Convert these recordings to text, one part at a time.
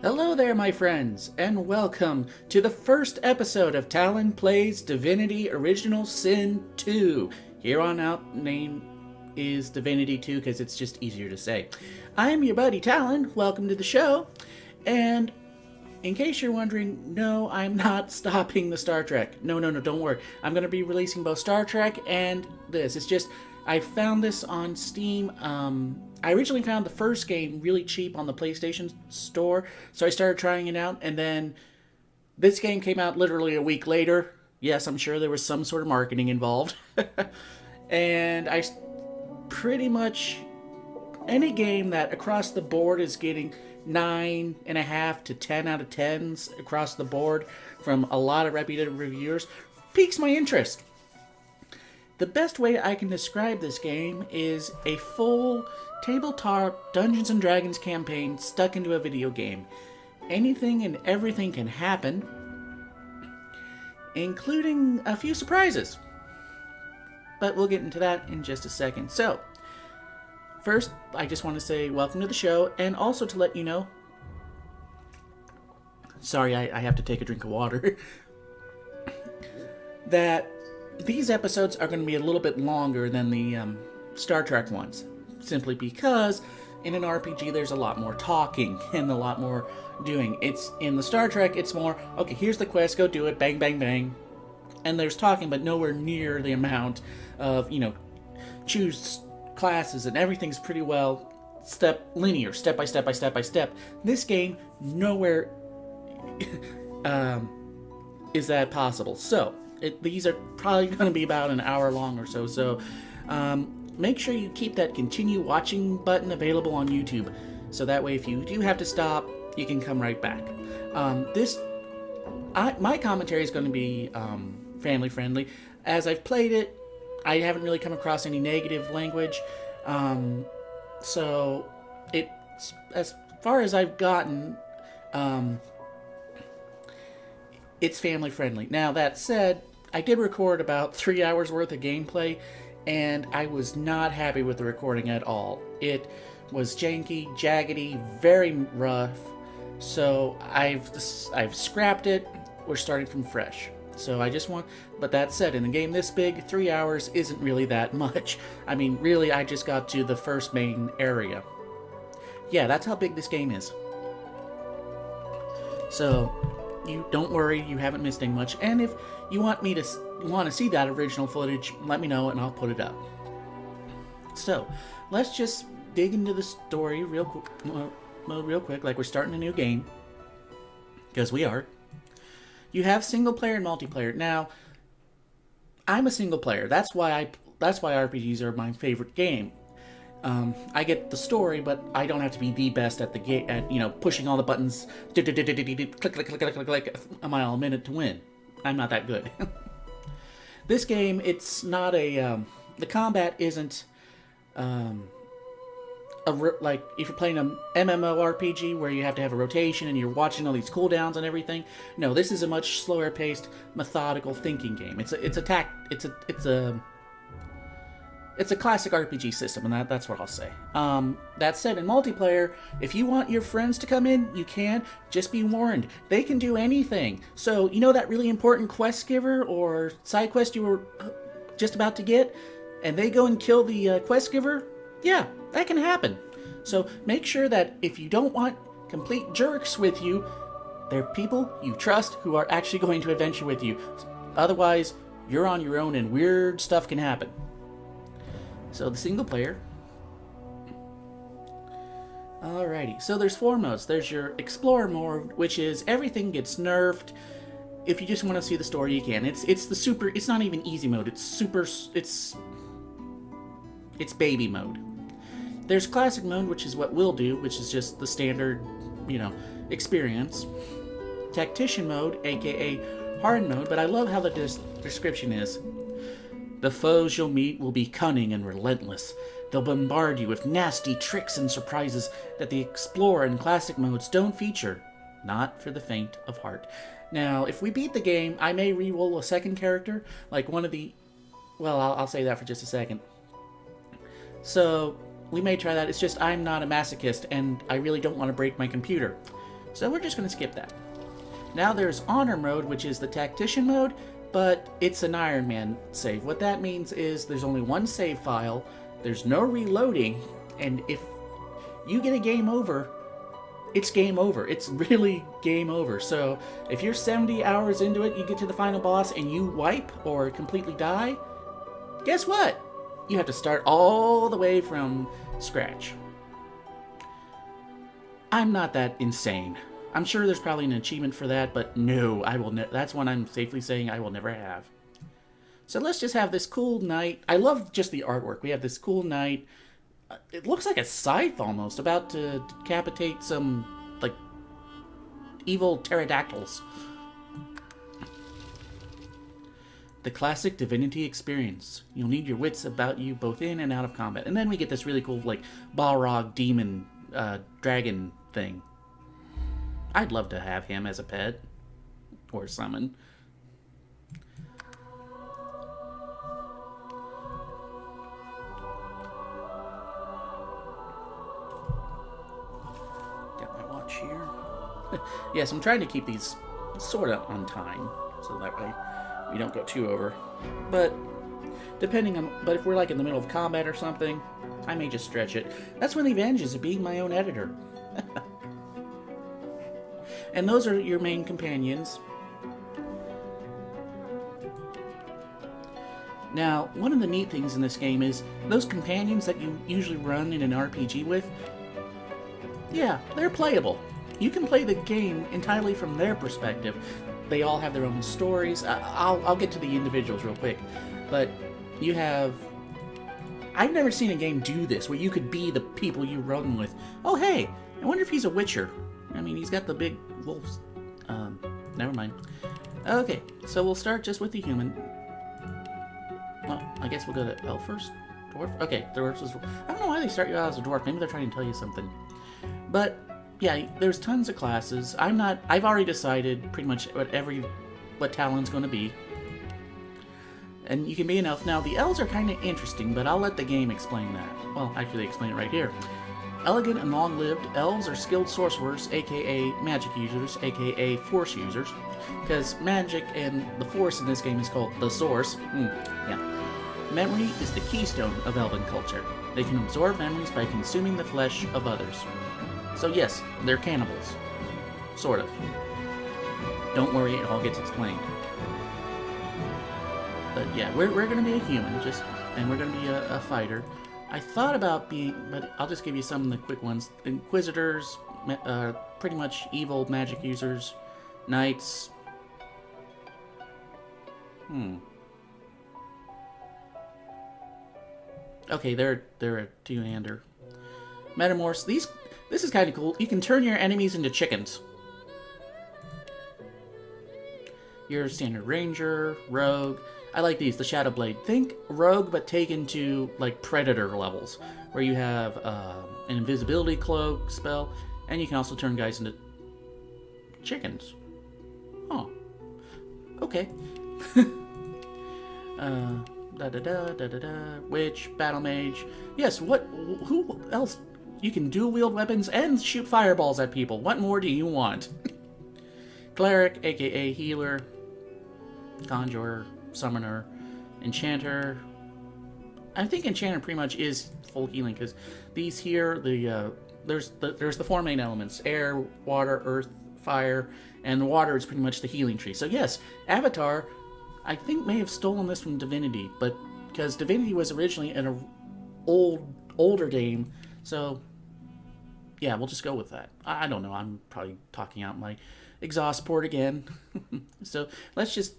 Hello there, my friends, and welcome to the first episode of Talon Plays Divinity Original Sin 2. Here on out, name is Divinity 2 because it's just easier to say. I'm your buddy Talon, welcome to the show, and in case you're wondering, no, I'm not stopping the Star Trek. No, don't worry. I'm going to be releasing both Star Trek and this. It's just, I found this on Steam. I originally found the first game really cheap on the PlayStation Store, so I started trying it out, and then this game came out literally a week later. Yes, I'm sure there was some sort of marketing involved. And I pretty much, any game that across the board is getting 9.5 to 10 out of 10s across the board from a lot of reputable reviewers piques my interest. The best way I can describe this game is a full tabletop Dungeons & Dragons campaign stuck into a video game. Anything and everything can happen, including a few surprises. But we'll get into that in just a second. So, first, I just want to say welcome to the show, and also to let you know... Sorry, I have to take a drink of water. That these episodes are going to be a little bit longer than the Star Trek ones. Simply because in an RPG there's a lot more talking and a lot more doing. It's in the Star Trek, it's more, okay, here's the quest, go do it, bang, bang, bang. And there's talking, but nowhere near the amount of, choose classes, and everything's pretty well linear, step by step by step by step. This game, nowhere is that possible. So, these are probably going to be about an hour long or so. So, make sure you keep that continue watching button available on YouTube. So that way, if you do have to stop, you can come right back. My commentary is going to be family friendly. As I've played it, I haven't really come across any negative language. So, it's, as far as I've gotten, it's family friendly. Now, that said, I did record about 3 hours worth of gameplay, and I was not happy with the recording at all. It was janky, jaggedy, very rough, so I've scrapped it. We're starting from fresh. So but that said, in a game this big, 3 hours isn't really that much. I mean, really, I just got to the first main area. Yeah, that's how big this game is. So, you don't worry, you haven't missed any much. And if you want to see that original footage, let me know and I'll put it up. So, let's just dig into the story real quick, like we're starting a new game. Because we are. You have single player and multiplayer. Now, I'm a single player. That's why RPGs are my favorite game. I get the story, but I don't have to be the best at the game, at pushing all the buttons, click, click, click, click, click, a mile a minute to win. I'm not that good. This game, it's not the combat isn't, like, if you're playing an MMORPG where you have to have a rotation and you're watching all these cooldowns and everything. No, this is a much slower paced, methodical thinking game. It's a classic RPG system, and that's what I'll say. That said, in multiplayer, if you want your friends to come in, you can. Just be warned, they can do anything. So, that really important quest giver or side quest you were just about to get, and they go and kill the quest giver? Yeah, that can happen. So make sure that if you don't want complete jerks with you, they're people you trust who are actually going to adventure with you. Otherwise, you're on your own and weird stuff can happen. So the single player. Alrighty, so there's 4 modes. There's your Explorer mode, which is everything gets nerfed. If you just want to see the story, you can. It's not even easy mode. It's baby mode. There's classic mode, which is what we'll do, which is just the standard, experience. Tactician mode, aka hard mode, but I love how the description is. The foes you'll meet will be cunning and relentless. They'll bombard you with nasty tricks and surprises that the Explorer and Classic modes don't feature. Not for the faint of heart. Now, if we beat the game, I may re-roll a second character, like one of the... Well, I'll say that for just a second. So, we may try that. It's just I'm not a masochist, and I really don't want to break my computer. So we're just going to skip that. Now there's Honor mode, which is the Tactician mode, but it's an Iron Man save. What that means is there's only one save file, there's no reloading, and if you get a game over, it's game over. It's really game over. So if you're 70 hours into it, you get to the final boss and you wipe or completely die, guess what? You have to start all the way from scratch. I'm not that insane. I'm sure there's probably an achievement for that, but no, I will. That's one I'm safely saying I will never have. So let's just have this cool knight. I love just the artwork. We have this cool knight. It looks like a scythe almost, about to decapitate some, like, evil pterodactyls. The classic Divinity experience. You'll need your wits about you both in and out of combat. And then we get this really cool, like, Balrog demon dragon thing. I'd love to have him as a pet. Or summon. Got my watch here. Yes, I'm trying to keep these sort of on time. So that way we don't go too over. But but if we're like in the middle of combat or something, I may just stretch it. That's one of the advantages of being my own editor. And those are your main companions. Now, one of the neat things in this game is those companions that you usually run in an RPG with, yeah, they're playable. You can play the game entirely from their perspective. They all have their own stories. I'll get to the individuals real quick. But you have... I've never seen a game do this, where you could be the people you run with. Oh, hey, I wonder if he's a Witcher. I mean, he's got the big wolves. Never mind. Okay, so we'll start just with the human. Well, I guess we'll go to elf first. Dwarf? Okay, dwarf is... I don't know why they start you out as a dwarf. Maybe they're trying to tell you something. But, yeah, there's tons of classes. I've already decided pretty much what Talon's going to be. And you can be an elf. Now, the elves are kind of interesting, but I'll let the game explain that. Well, actually, they explain it right here. Elegant and long-lived, elves are skilled sorcerers, aka magic users, aka force users. Because magic and the force in this game is called the source. Yeah. Memory is the keystone of elven culture. They can absorb memories by consuming the flesh of others. So yes, they're cannibals. Sort of. Don't worry, it all gets explained. But yeah, we're going to be a human, and we're going to be a fighter. I thought about being, but I'll just give you some of the quick ones. Inquisitors, pretty much evil magic users, knights. Okay, they're a two-hander. Metamorphs. This is kind of cool. You can turn your enemies into chickens. Your standard ranger, rogue. I like these, the Shadow Blade. Think rogue, but taken to, like, predator levels, where you have an invisibility cloak spell, and you can also turn guys into chickens. Oh. Okay. Witch, battle mage. Yes, who else? You can dual wield weapons and shoot fireballs at people. What more do you want? Cleric, aka healer, conjurer, summoner, enchanter. I think enchanter pretty much is full healing, because these here, there's the four main elements: air, water, earth, fire, and water is pretty much the healing tree. So yes, Avatar, I think, may have stolen this from Divinity, but because Divinity was originally an older game, so yeah, we'll just go with that. I don't know, I'm probably talking out my exhaust port again. So let's just...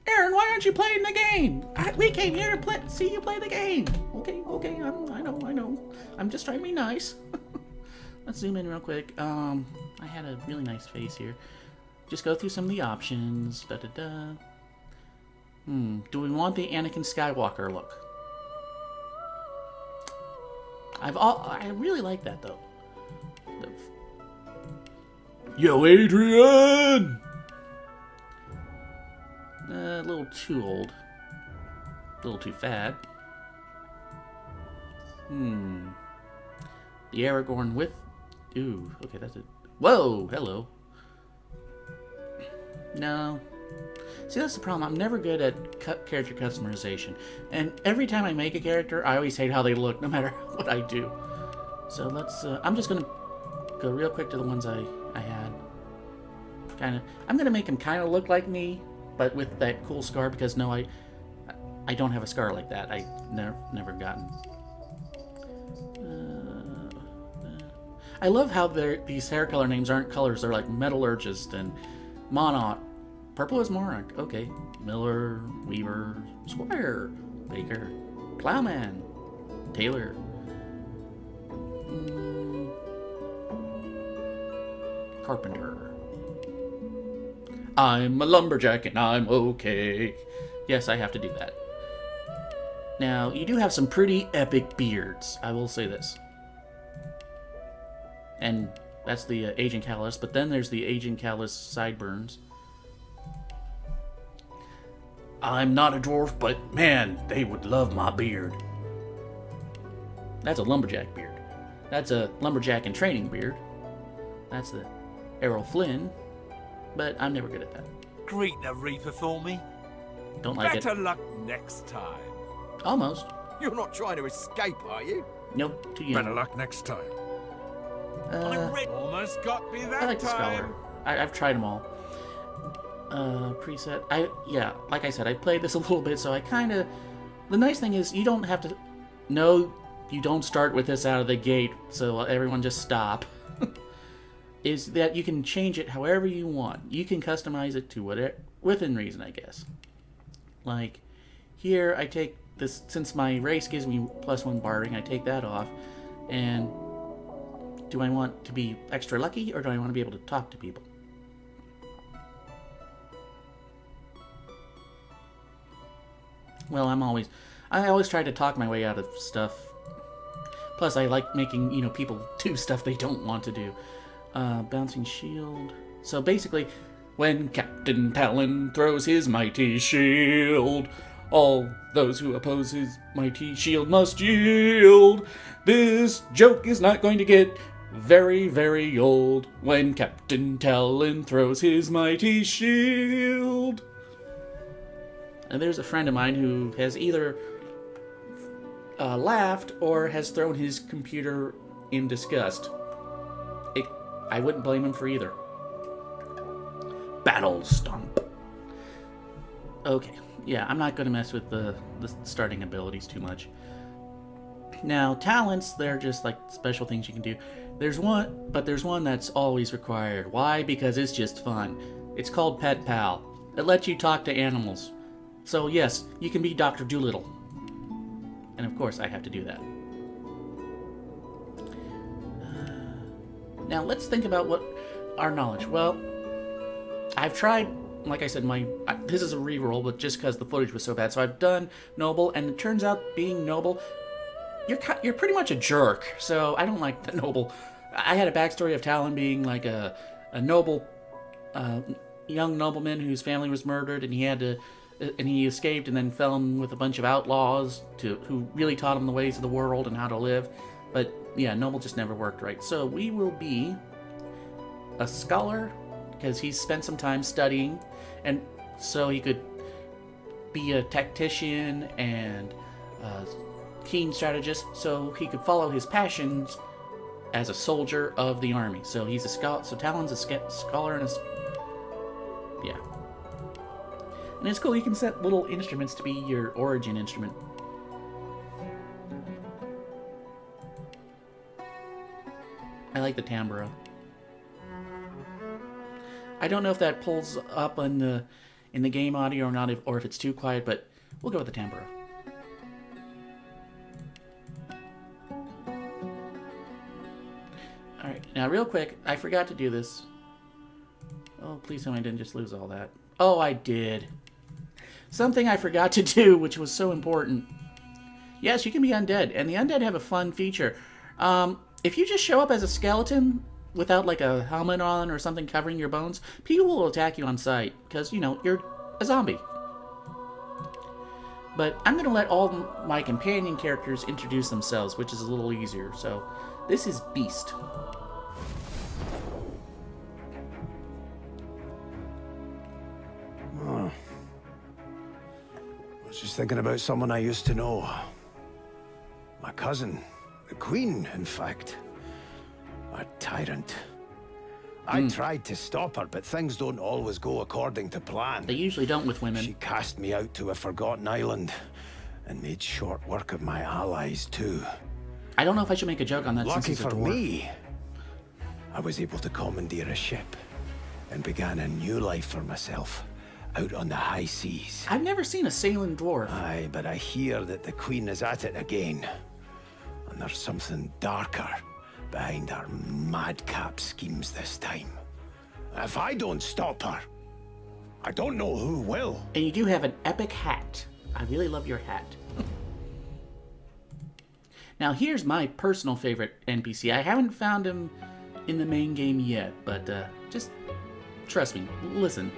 Aaron, why aren't you playing the game? We came here to see you play the game. Okay, I know. I'm just trying to be nice. Let's zoom in real quick. I had a really nice face here. Just go through some of the options. Do we want the Anakin Skywalker look? I really like that, though. Yo, Adrian! A little too old. A little too fat. The Aragorn with... Ooh, okay, that's a Whoa, hello. No. See, that's the problem. I'm never good at character customization. And every time I make a character, I always hate how they look, no matter what I do. So let's... I'm just going to go real quick to the ones I had. I'm going to make him kind of look like me, but with that cool scar, because no, I don't have a scar like that. I never gotten. I love how these hair color names aren't colors. They're like metallurgist and monarch. Purple is monarch. Okay. Miller, Weaver, Squire, Baker, Plowman, Taylor. Carpenter. I'm a lumberjack and I'm okay. Yes, I have to do that. Now, you do have some pretty epic beards. I will say this. And that's the Agent Callus, but then there's the Agent Callus sideburns. I'm not a dwarf, but man, they would love my beard. That's a lumberjack beard. That's a lumberjack in training beard. That's the Errol Flynn, but I'm never good at that. Greet the Reaper for me. Don't like Better it. luck next time. Almost. You're not trying to escape, are you? Nope, too young. Better luck next time. Almost got me that I like the time. Scholar. I've tried them all. Preset. Like I said, I played this a little bit, so I kind of... The nice thing is, you don't have to... No, you don't start with this out of the gate, so everyone just stop. Is that you can change it however you want. You can customize it to whatever... Within reason, I guess. Like, here, I take this... Since my race gives me +1 bartering, I take that off, and... Do I want to be extra lucky, or do I want to be able to talk to people? Well, I always try to talk my way out of stuff. Plus, I like making, people do stuff they don't want to do. Bouncing shield. So basically, when Captain Talon throws his mighty shield, all those who oppose his mighty shield must yield. This joke is not going to get very, very old when Captain Talon throws his mighty shield. And there's a friend of mine who has either laughed or has thrown his computer in disgust. I wouldn't blame him for either. Battle Stomp. Okay, yeah, I'm not going to mess with the starting abilities too much. Now, talents, they're just like special things you can do. There's one that's always required. Why? Because it's just fun. It's called Pet Pal. It lets you talk to animals. So yes, you can be Dr. Dolittle. And of course, I have to do that. Now, let's think about what our knowledge. Well, I've tried, like I said, this is a reroll, but just because the footage was so bad. So I've done Noble, and it turns out being Noble, you're pretty much a jerk. So I don't like the Noble. I had a backstory of Talon being like a noble, young nobleman whose family was murdered, and he escaped and then fell in with a bunch of outlaws who really taught him the ways of the world and how to live. But yeah, Noble just never worked right. So we will be a scholar, because he's spent some time studying, and so he could be a tactician and a keen strategist, so he could follow his passions as a soldier of the army. So he's a scholar. So Talon's a scholar and yeah. And it's cool, you can set little instruments to be your origin instrument. I like the tambura. I don't know if that pulls up in the game audio or not, or if it's too quiet, but we'll go with the tambura. Alright, now real quick, I forgot to do this. Oh, please tell me I didn't just lose all that. Oh, I did. Something I forgot to do, which was so important. Yes, you can be undead, and the undead have a fun feature. If you just show up as a skeleton without like a helmet on or something covering your bones, people will attack you on sight, because, you're a zombie. But I'm going to let all my companion characters introduce themselves, which is a little easier. So, this is Beast. was just thinking about someone I used to know. My cousin. The Queen, in fact. A tyrant. I tried to stop her, but things don't always go according to plan. They usually don't with women. She cast me out to a forgotten island and made short work of my allies, too. I don't know if I should make a joke on that. Lucky since he's a for dwarf. me, I was able to commandeer a ship and began a new life for myself out on the high seas. I've never seen a sailing dwarf. Aye, but I hear that the Queen is at it again. And there's something darker behind her madcap schemes this time. If I don't stop her, I don't know who will. And you do have an epic hat. I really love your hat. Now here's my personal favorite NPC. I haven't found him in the main game yet, but just trust me, listen.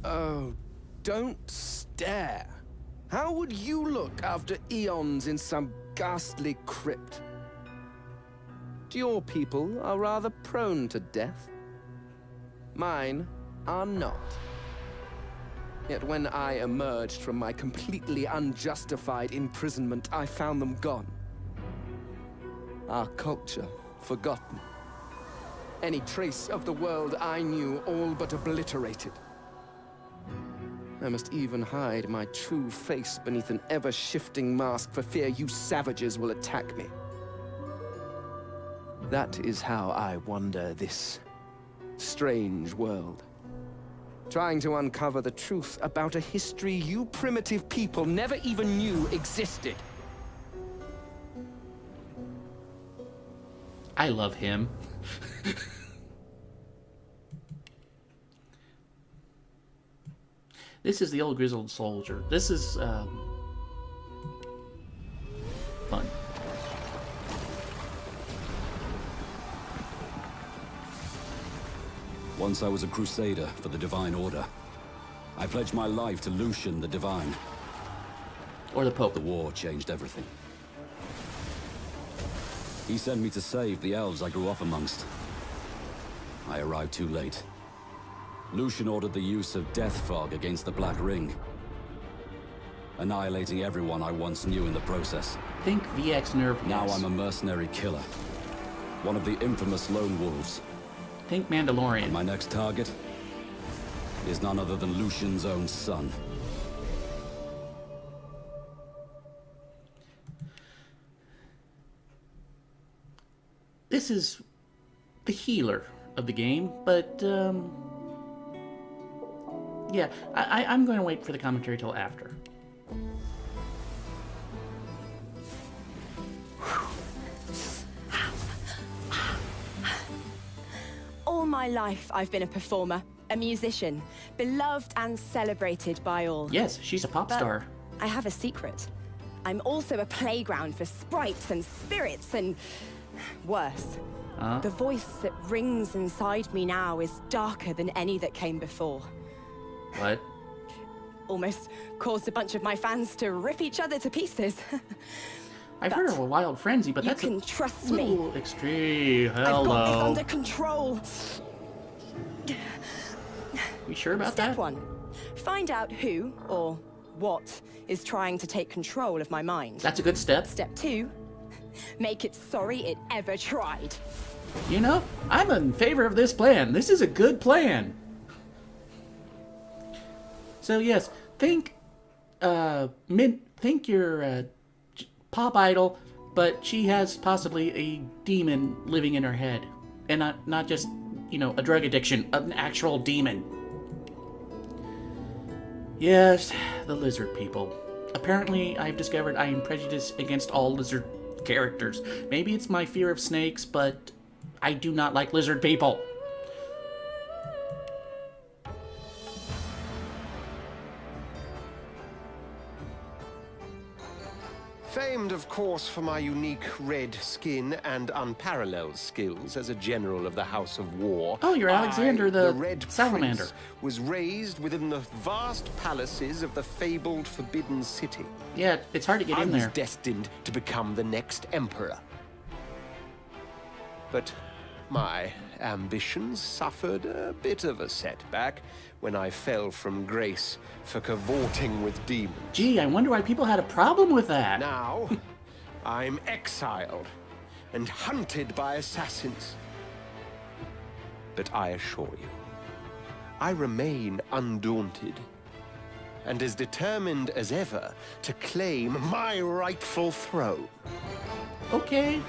Oh, don't stare. How would you look after eons in some ghastly crypt? Your people are rather prone to death. Mine are not. Yet when I emerged from my completely unjustified imprisonment, I found them gone. Our culture forgotten. Any trace of the world I knew all but obliterated. I must even hide my true face beneath an ever-shifting mask for fear you savages will attack me. That is how I wander this strange world. Trying to uncover the truth about a history you primitive people never even knew existed. I love him. This is the old grizzled soldier. This is fun. Once I was a crusader for the Divine Order. I pledged my life to Lucian the Divine. Or the Pope. The war changed everything. He sent me to save the elves I grew up amongst. I arrived too late. Lucian ordered the use of death fog against the Black Ring, annihilating everyone I once knew in the process. Think VX Nerve. Now yes. I'm a mercenary killer. One of the infamous Lone Wolves. Think Mandalorian. My next target is none other than Lucian's own son. This is the healer of the game, but yeah, I'm going to wait for the commentary till after. All my life, I've been a performer, a musician, beloved and celebrated by all. Yes, she's a pop star. I have a secret. I'm also a playground for sprites and spirits and worse. The voice that rings inside me now is darker than any that came before. What? Almost caused a bunch of my fans to rip each other to pieces. I've heard of a wild frenzy, but that's you can a trust me. little extreme. I've got this Hello. under control. You sure about Step that? 1. Find out who or what is trying to take control of my mind. That's a good step. Step 2. Make it sorry it ever tried. You know, I'm in favor of this plan. This is a good plan. So yes, think you're pop idol, but she has possibly a demon living in her head, and not just, you know, a drug addiction, an actual demon. Yes, the lizard people. Apparently, I've discovered I am prejudiced against all lizard characters. Maybe it's my fear of snakes, but I do not like lizard people. Famed, of course, for my unique red skin and unparalleled skills as a general of the House of War. Oh, you're Alexander the Red Salamander. Prince, was raised within the vast palaces of the fabled Forbidden City. Yeah, it's hard to get I in was there. destined to become the next emperor. But my ambitions suffered a bit of a setback when I fell from grace for cavorting with demons. Gee, I wonder why people had a problem with that. Now, I'm exiled and hunted by assassins. But I assure you, I remain undaunted and as determined as ever to claim my rightful throne. Okay.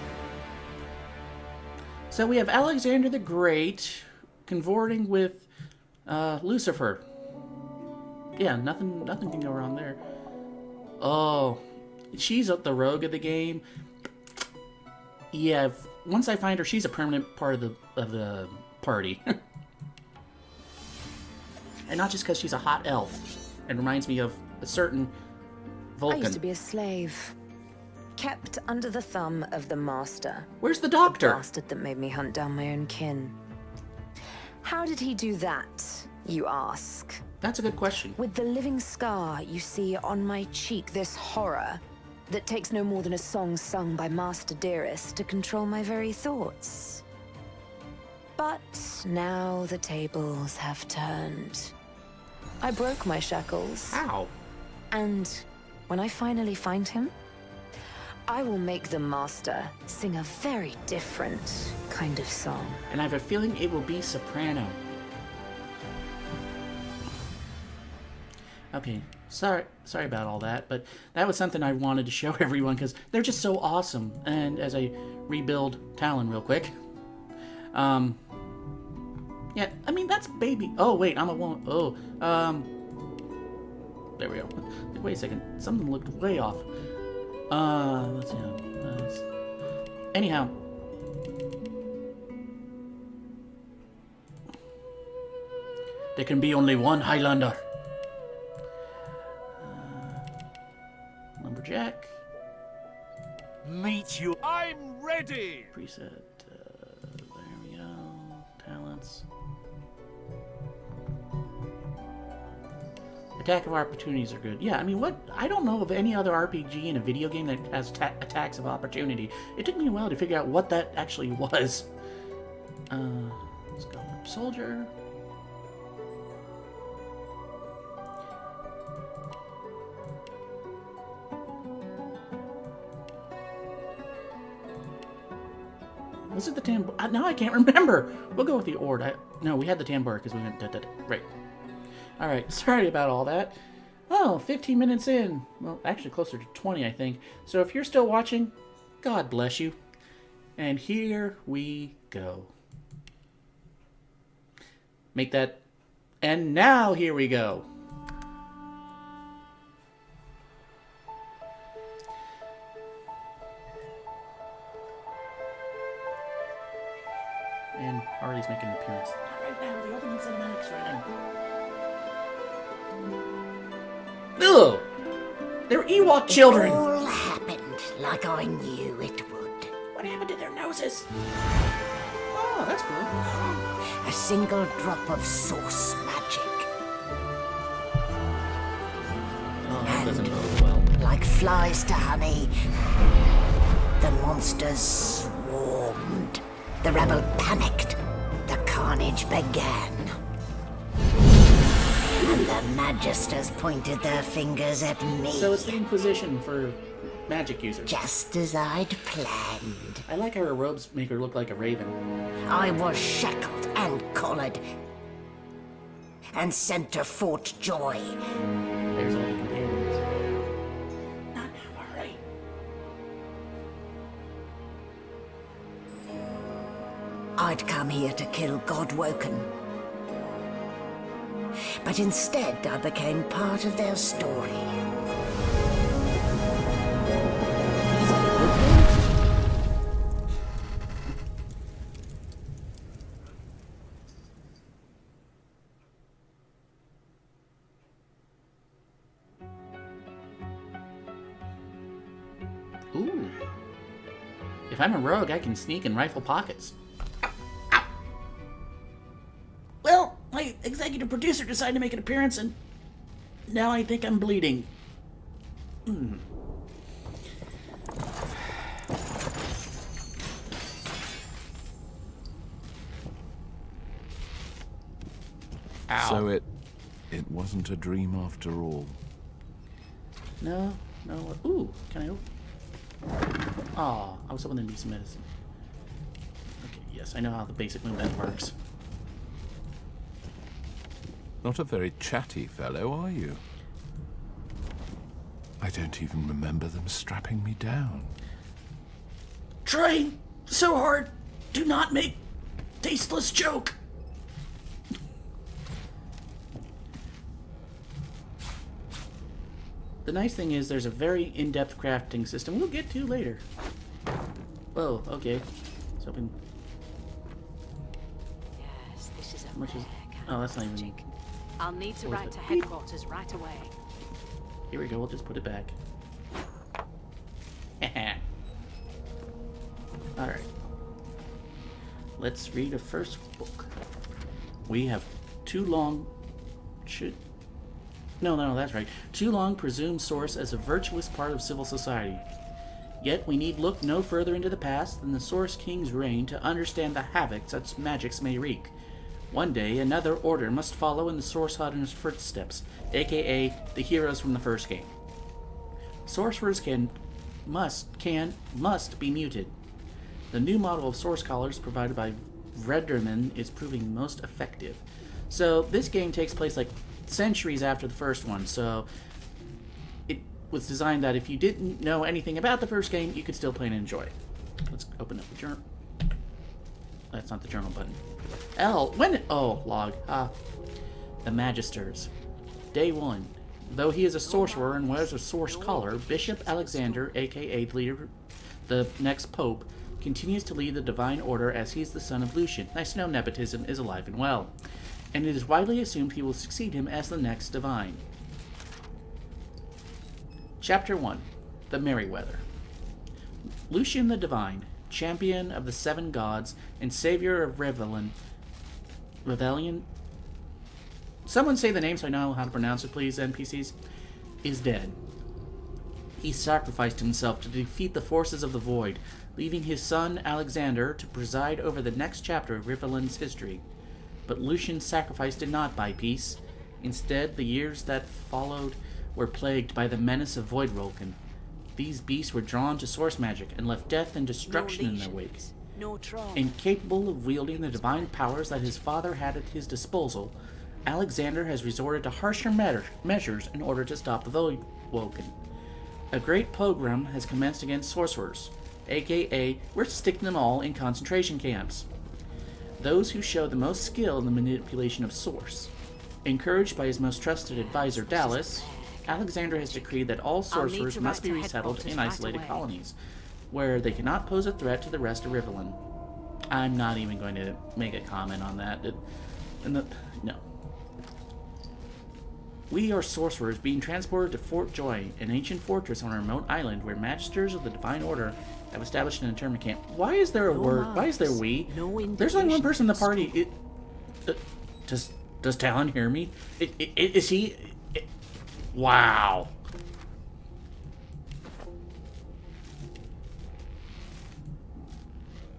So we have Alexander the Great convorting with Lucifer. Yeah, nothing can go wrong there. Oh, she's the rogue of the game. Yeah, once I find her, she's a permanent part of the party. And not just because she's a hot elf. It reminds me of a certain Vulcan. I used to be a slave. Kept under the thumb of the master. Where's the doctor? The bastard that made me hunt down my own kin. How did he do that, you ask? That's a good question. With the living scar you see on my cheek, this horror that takes no more than a song sung by Master Dearest to control my very thoughts. But now the tables have turned. I broke my shackles. How? And when I finally find him, I will make the master sing a very different kind of song. And I have a feeling it will be soprano. Okay, sorry about all that, but that was something I wanted to show everyone because they're just so awesome. And as I rebuild Talon real quick, yeah, I mean that's baby. Oh wait, I'm a woman. Oh, there we go. Wait a second, something looked way off. Let's see. Anyhow. There can be only one Highlander. Lumberjack. Meet you. I'm ready. Preset. There we go. Talents. Attack of opportunities are good. Yeah, I mean, I don't know of any other RPG in a video game that has attacks of opportunity. It took me a while to figure out what that actually was. Let's go with soldier. Was it the tambour? Now I can't remember. We'll go with the ord. No, we had the tambour because we went right. Alright, sorry about all that. Oh, 15 minutes in. Well, actually closer to 20, I think. So if you're still watching, God bless you. And here we go. Make that... And now here we go. And Harley's making an appearance. Not right now, the opening cinematics right now. Ugh! They're Ewok children! It all happened like I knew it would. What happened to their noses? Oh, that's cool. A single drop of source magic. Oh, that doesn't And bode well. like flies to honey, the monsters swarmed. The rebel panicked. The carnage began. And the Magisters pointed their fingers at me. So it's the Inquisition for magic users. Just as I'd planned. I like how her robes make her look like a raven. I was shackled and collared. And sent to Fort Joy. There's all the companions. Not now, alright. I'd come here to kill Godwoken. But instead, I became part of their story. Ooh. If I'm a rogue, I can sneak and rifle pockets. Ow. Well, my executive producer decided to make an appearance, and now I think I'm bleeding. Ow. So it wasn't a dream after all. No. Ooh, can I open? Aw, I was hoping there'd be some medicine. Okay, yes, I know how the basic movement works. Not a very chatty fellow, are you? I don't even remember them strapping me down. Trying so hard to not make tasteless joke. The nice thing is there's a very in-depth crafting system we'll get to later. Whoa, okay. So Yes, this is a much rare is, kind oh, that's of not even. magic. I'll need to Where's write the to beep? headquarters right away. Here we go, we'll just put it back. Alright. Let's read a first book. We have too long... No, that's right. Too long presumed source as a virtuous part of civil society. Yet we need look no further into the past than the Source King's reign to understand the havoc such magics may wreak. One day, another order must follow in the Source Hunter's footsteps, aka the heroes from the first game. Sorcerers must be muted. The new model of Source Collars provided by Rivellon is proving most effective. So this game takes place like centuries after the first one, so it was designed that if you didn't know anything about the first game, you could still play and enjoy it. Let's open up the journal. That's not the journal button. Log. The Magisters. Day 1. Though he is a sorcerer and wears a source collar, Bishop Alexander, aka the next pope, continues to lead the Divine Order as he's the son of Lucian. Nice to know nepotism is alive and well. And it is widely assumed he will succeed him as the next Divine. Chapter 1. The Merryweather. Lucian the Divine, champion of the seven gods and savior of Rivellon. Someone say the name so I know how to pronounce it, please, NPCs. Is dead. He sacrificed himself to defeat the forces of the Void, leaving his son Alexander to preside over the next chapter of Rivellon's history. But Lucian's sacrifice did not buy peace. Instead, the years that followed were plagued by the menace of Voidwolken. These beasts were drawn to source magic and left death and destruction in their wake. Incapable of wielding the divine powers that his father had at his disposal, Alexander has resorted to harsher measures in order to stop the Voidwolken. A great pogrom has commenced against sorcerers, aka we're sticking them all in concentration camps. Those who show the most skill in the manipulation of Source. Encouraged by his most trusted advisor, Dallas, Alexander has decreed that all sorcerers must be resettled in isolated colonies, where they cannot pose a threat to the rest of Rivellon. I'm not even going to make a comment on that. No. We are sorcerers being transported to Fort Joy, an ancient fortress on a remote island where magisters of the Divine Order have established an internment camp. Why is there a word? Why is there we? There's only one person in the party. Does Talon hear me? Is he? Wow.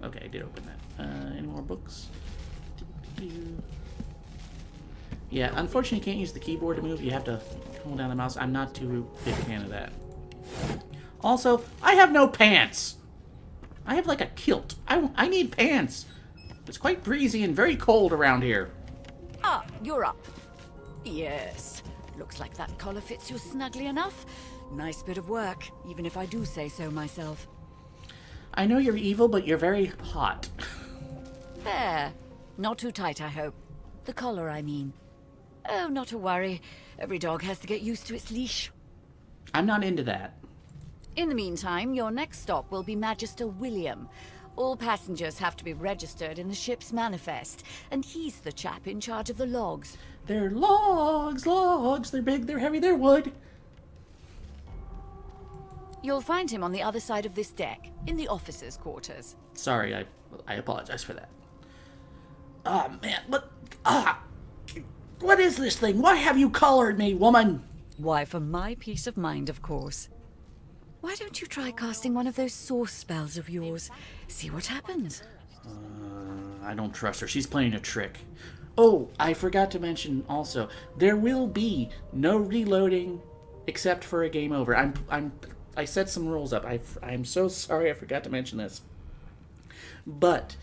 Okay, I did open that. Any more books? Yeah, unfortunately you can't use the keyboard to move. You have to hold down the mouse. I'm not too big a fan of that. Also, I have no pants. I have like a kilt. I need pants. It's quite breezy and very cold around here. Ah, you're up. Yes. Looks like that collar fits you snugly enough. Nice bit of work, even if I do say so myself. I know you're evil, but you're very hot. There. Not too tight, I hope. The collar, I mean. Oh, not to worry. Every dog has to get used to its leash. I'm not into that. In the meantime, your next stop will be Magister William. All passengers have to be registered in the ship's manifest, and he's the chap in charge of the logs. They're logs. They're big, they're heavy, they're wood. You'll find him on the other side of this deck, in the officers' quarters. Sorry, I apologize for that. Oh, man, what is this thing? Why have you collared me, woman? Why, for my peace of mind, of course. Why don't you try casting one of those source spells of yours? See what happens. I don't trust her. She's playing a trick. Oh, I forgot to mention also, there will be no reloading except for a game over. I set some rules up. I'm so sorry I forgot to mention this. But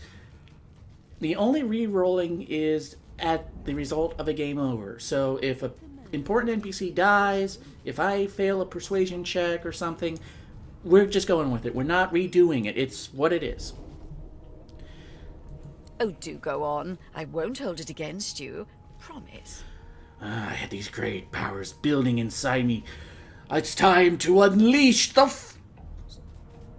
the only re-rolling is at the result of a game over. So if an important NPC dies, if I fail a persuasion check or something, we're just going with it. We're not redoing it. It's what it is. Oh, do go on. I won't hold it against you. Promise. I had these great powers building inside me. It's time to unleash the...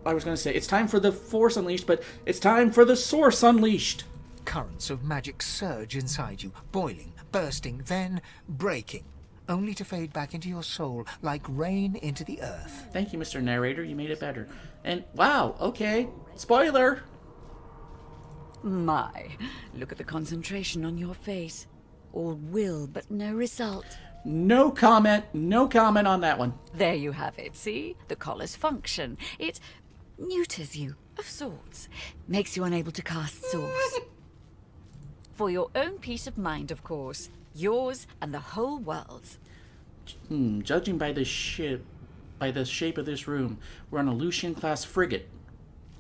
I was going to say, it's time for the Force Unleashed, but it's time for the Source Unleashed. Currents of magic surge inside you, boiling, bursting, then breaking, only to fade back into your soul like rain into the earth. Thank you, Mr. Narrator. You made it better. And, wow, okay. Spoiler! My, look at the concentration on your face. All will, but no result. No comment on that one. There you have it, see? The collar's function. It neuters you, of sorts. Makes you unable to cast source. For your own peace of mind, of course. Yours and the whole world's. Judging by the shape of this room, we're on a Lucian-class frigate.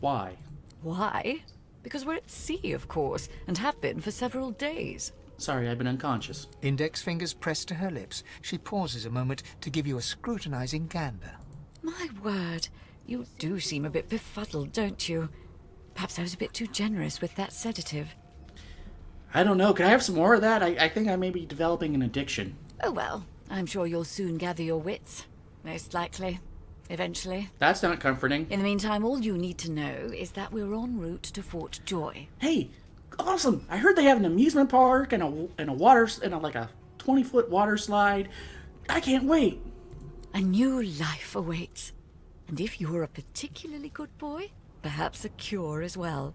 Why? Why? Because we're at sea, of course, and have been for several days. Sorry, I've been unconscious. Index fingers pressed to her lips. She pauses a moment to give you a scrutinizing gander. My word, you do seem a bit befuddled, don't you? Perhaps I was a bit too generous with that sedative. I don't know. Could I have some more of that? I think I may be developing an addiction. Oh well, I'm sure you'll soon gather your wits. Most likely. Eventually. That's not comforting. In the meantime, all you need to know is that we're en route to Fort Joy. Hey, awesome! I heard they have an amusement park and a water like a 20-foot water slide. I can't wait. A new life awaits. And if you're a particularly good boy, perhaps a cure as well.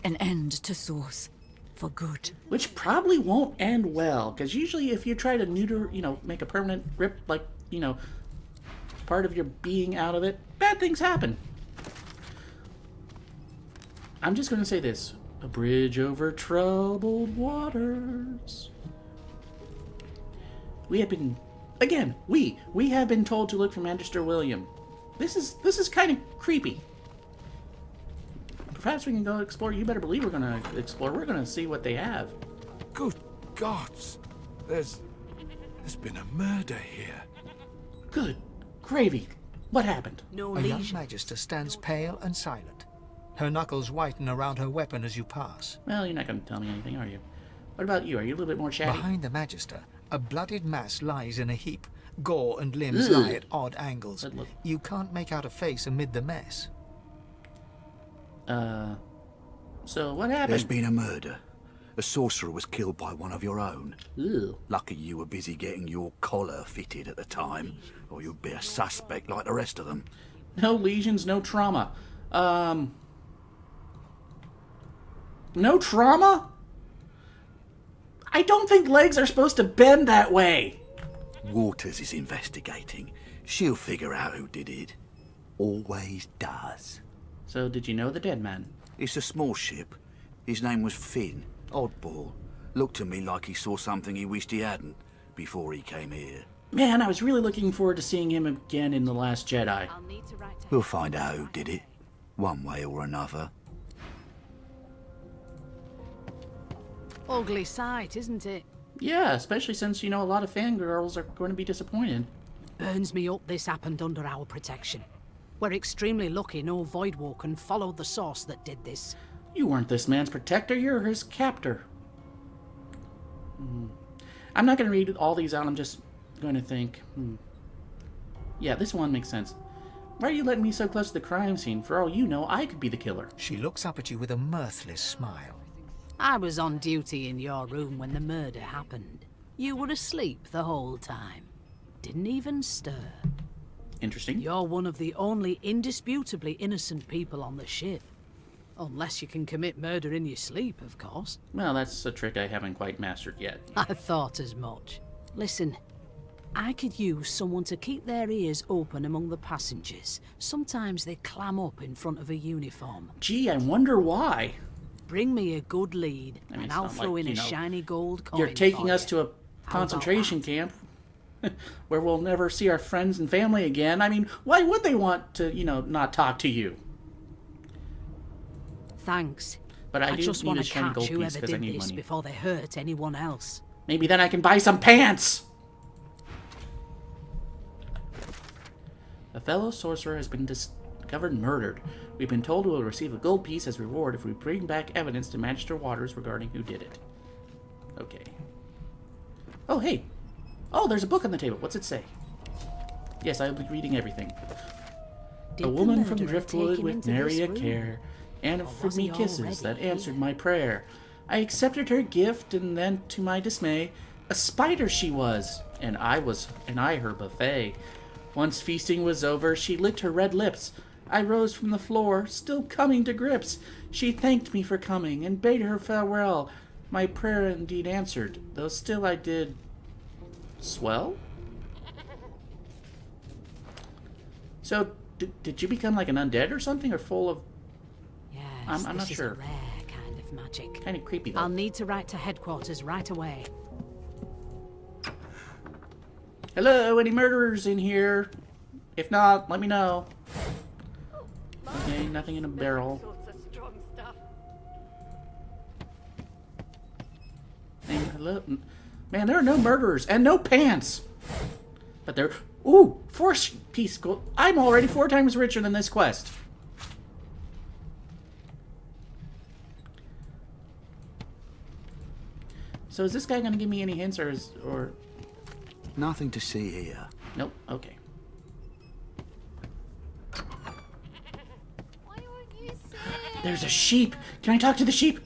An end to Source. For good. Which probably won't end well, because usually if you try to neuter, make a permanent rip, part of your being out of it, bad things happen. I'm just going to say this. A bridge over troubled waters. We have been, again, we have been told to look for Magister William. This is kind of creepy. Perhaps we can go explore. You better believe we're going to explore. We're going to see what they have. Good gods. There's been a murder here. Good gravy. What happened? A young magister stands pale and silent. Her knuckles whiten around her weapon as you pass. Well, you're not going to tell me anything, are you? What about you? Are you a little bit more chatty? Behind the magister, a bloodied mass lies in a heap. Gore and limbs lie at odd angles. You can't make out a face amid the mess. So what happened? There's been a murder. A sorcerer was killed by one of your own. Ew. Lucky you were busy getting your collar fitted at the time, or you'd be a suspect like the rest of them. No lesions, no trauma. No trauma? I don't think legs are supposed to bend that way. Waters is investigating. She'll figure out who did it. Always does. So did you know the dead man? It's a small ship. His name was Finn. Oddball. Looked to me like he saw something he wished he hadn't before he came here. Man, I was really looking forward to seeing him again in The Last Jedi. We'll find out who did it, one way or another. Ugly sight, isn't it? Yeah, especially since, a lot of fangirls are going to be disappointed. Burns me up this happened under our protection. We're extremely lucky no Voidwalker followed the source that did this. You weren't this man's protector, you're his captor. I'm not going to read all these out, I'm just going to think. Yeah, this one makes sense. Why are you letting me so close to the crime scene? For all you know, I could be the killer. She looks up at you with a mirthless smile. I was on duty in your room when the murder happened. You were asleep the whole time. Didn't even stir. Interesting. You're one of the only indisputably innocent people on the ship. Unless you can commit murder in your sleep, of course. Well, that's a trick I haven't quite mastered yet. I thought as much. Listen, I could use someone to keep their ears open among the passengers. Sometimes they clam up in front of a uniform. Gee, I wonder why. Bring me a good lead, I mean, and it's I'll not throw like, in you a know, shiny gold coin. You're taking for us you. to a How about concentration that? camp where we'll never see our friends and family again. I mean, why would they want to, you know, not talk to you? Thanks. But I do just need want a to shiny catch gold piece whoever because I did need this money. before they hurt anyone else. Maybe then I can buy some pants! A fellow sorcerer has been discovered murdered. We've been told we will receive a gold piece as reward if we bring back evidence to Magister Waters regarding who did it. Okay. Oh, hey! Oh, there's a book on the table. What's it say? Yes, I'll be reading everything. Did a the woman from murderer Driftwood take him with into nary this a room? care, and Or offered was me he kisses that already answered here? my prayer. I accepted her gift, and then, to my dismay, a spider she was, and I her buffet. Once feasting was over, she licked her red lips. I rose from the floor, still coming to grips. She thanked me for coming, and bade her farewell. My prayer indeed answered, though still I did... swell? So, did you become like an undead or something, or full of... Yes, I'm not this sure. is a rare kind of magic. Kind of creepy, though. I'll need to write to headquarters right away. Hello, any murderers in here? If not, let me know. Okay, nothing in a barrel. Hey, hello. Man, there are no murderers and no pants. But there... Ooh, 4-piece gold. I'm already 4 times richer than this quest. So is this guy gonna give me any hints, or... Nothing to see here. Nope, okay. There's a sheep! Can I talk to the sheep?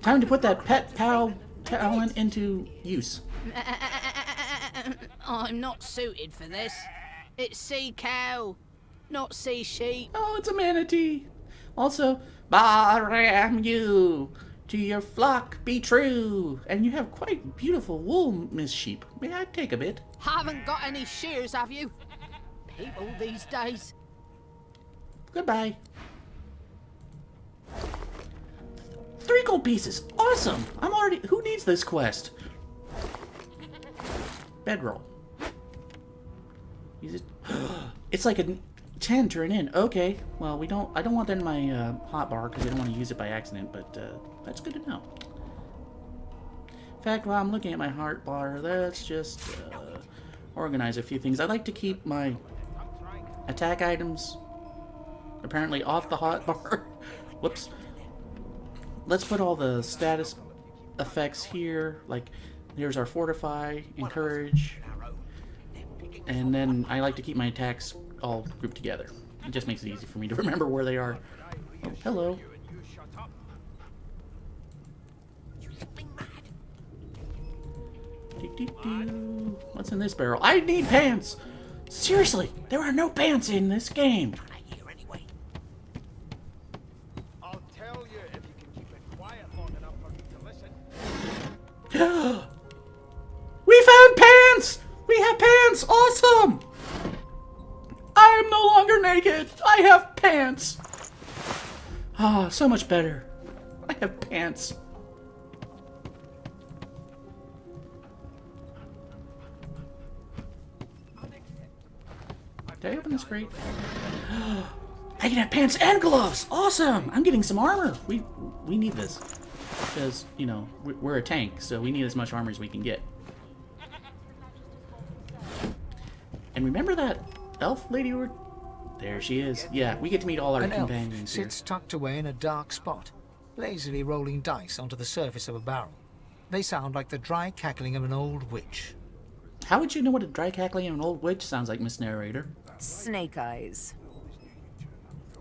Time to put that pet pal talent into use. I'm not suited for this. It's sea cow, not sea sheep. Oh, it's a manatee. Also, Baram you, to your flock be true. And you have quite beautiful wool, Miss Sheep. May I take a bit? Haven't got any shears, have you? People these days. Goodbye. 3 gold pieces. Awesome. I'm already... Who needs this quest? Bedroll. Use it. It's like a 10 or an inn. Okay. Well, we don't... I don't want that in my hotbar because I don't want to use it by accident, but that's good to know. In fact, while I'm looking at my hotbar, let's just organize a few things. I like to keep my attack items apparently off the hotbar. Whoops. Let's put all the status effects here. Like, here's our Fortify, Encourage. And then I like to keep my attacks all grouped together. It just makes it easy for me to remember where they are. Oh, hello. What's in this barrel? I need pants! Seriously, there are no pants in this game. I'll tell you if you can keep it quiet long enough for me to listen. We found pants! We have pants! Awesome! I am no longer naked. I have pants. Ah, so much better. I have pants. Did I open this crate? I can have pants and gloves! Awesome! I'm getting some armor. We need this. Because, you know, we're a tank, so we need as much armor as we can get. And remember that elf lady were... There she is. Yeah, we get to meet all our An elf companions here. sits tucked away in a dark spot, lazily rolling dice onto the surface of a barrel. They sound like the dry cackling of an old witch. How would you know what a dry cackling of an old witch sounds like, Miss Narrator? Snake eyes.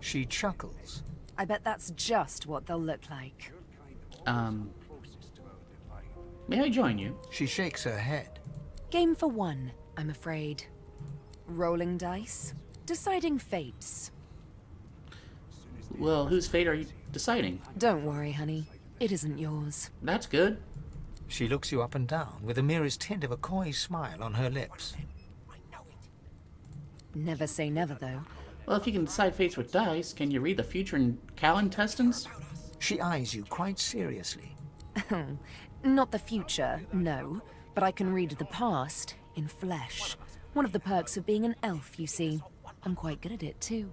She chuckles. I bet that's just what they'll look like. May I join you? She shakes her head. Game for one, I'm afraid. Rolling dice. Deciding fates. Well, whose fate are you deciding? Don't worry, honey. It isn't yours. That's good. She looks you up and down with the merest hint of a coy smile on her lips. Never say never, though. Well, if you can decide fates with dice, can you read the future in Cal intestines? She eyes you quite seriously. Not the future, no. But I can read the past in flesh. One of the perks of being an elf, you see. I'm quite good at it, too.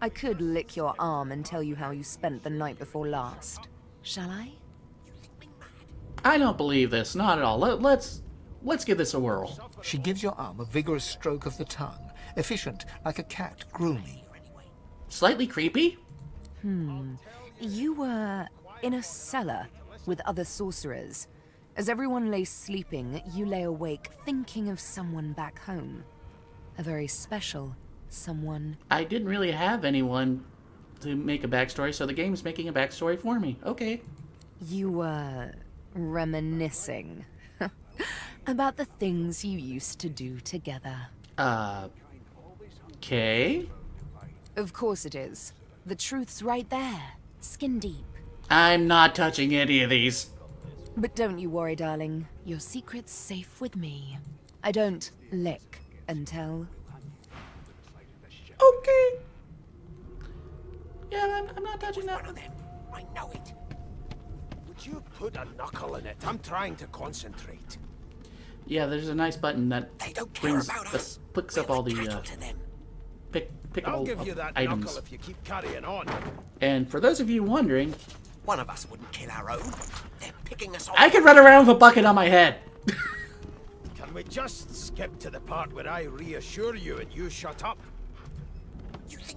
I could lick your arm and tell you how you spent the night before last. Shall I? I don't believe this. Not at all. Let's give this a whirl. She gives your arm a vigorous stroke of the tongue, efficient like a cat grooming. Slightly creepy? You were in a cellar with other sorcerers. As everyone lay sleeping, you lay awake thinking of someone back home. A very special someone. I didn't really have anyone to make a backstory, so the game's making a backstory for me. Okay. You were reminiscing about the things you used to do together. Okay. Of course it is. The truth's right there, skin deep. I'm not touching any of these. But don't you worry, darling. Your secret's safe with me. I don't lick and tell. Okay. Yeah, I'm not touching that. One of them. I know it. Would you put a knuckle in it? I'm trying to concentrate. Yeah, there's a nice button that They don't care brings about us. picks up all the pick I'll all give you that items. knuckle if you keep carrying on. And for those of you wondering, One of us wouldn't kill our own. They're picking us off. I can run around with a bucket on my head. Can we just skip to the part where I reassure you and you shut up?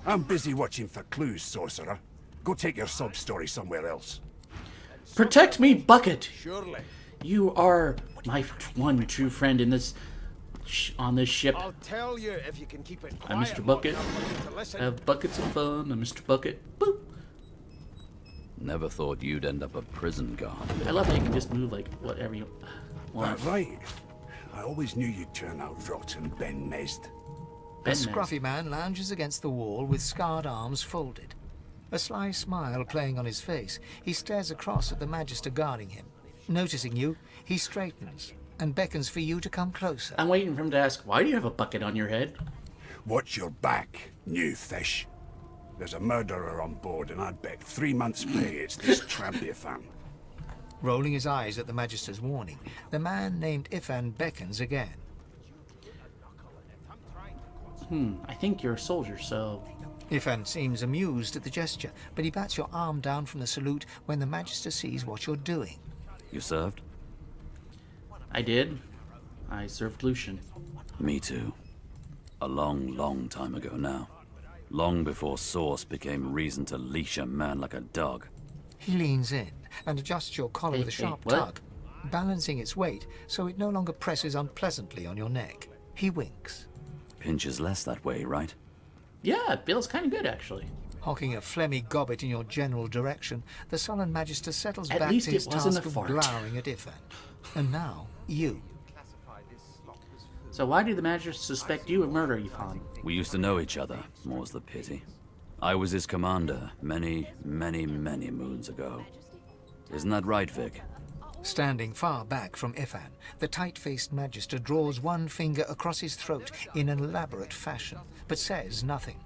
I'm busy watching for clues, sorcerer. Go take your sub-story somewhere else. Protect me, bucket. Surely. You are my one true friend in this on this ship. I'll tell you if you can keep it quiet. I'm Mr. Bucket. long enough for me to listen. Have buckets of fun. I'm Mr. Bucket. Boop. Never thought you'd end up a prison guard. I love how you can just move like whatever you want. Right. I always knew you'd turn out rotten, Ben Mezd. A scruffy man lounges against the wall with scarred arms folded. A sly smile playing on his face, he stares across at the Magister guarding him. Noticing you, he straightens and beckons for you to come closer. I'm waiting for him to ask, why do you have a bucket on your head? Watch your back, new fish. There's a murderer on board, and I'd bet 3 months' pay it's this tramp Ifan. Rolling his eyes at the Magister's warning, the man named Ifan beckons again. I think you're a soldier, so... Ifan seems amused at the gesture, but he bats your arm down from the salute when the Magister sees what you're doing. You served? I did. I served Lucian. Me too. A long, long time ago now. Long before Source became reason to leash a man like a dog. He leans in and adjusts your collar with a sharp tug, balancing its weight so it no longer presses unpleasantly on your neck. He winks. Pinches less that way, right? Yeah, it feels kind of good, actually. Hocking a phlegmy gobbet in your general direction, the sullen Magister settles At back least to his it wasn't task a of fart. glowering at Ifan. And now, you. So why did the Magister suspect you of murder, Ifan? We used to know each other, more's the pity. I was his commander many, many, many moons ago. Isn't that right, Vic? Standing far back from Ifan, the tight-faced Magister draws one finger across his throat in an elaborate fashion, but says nothing.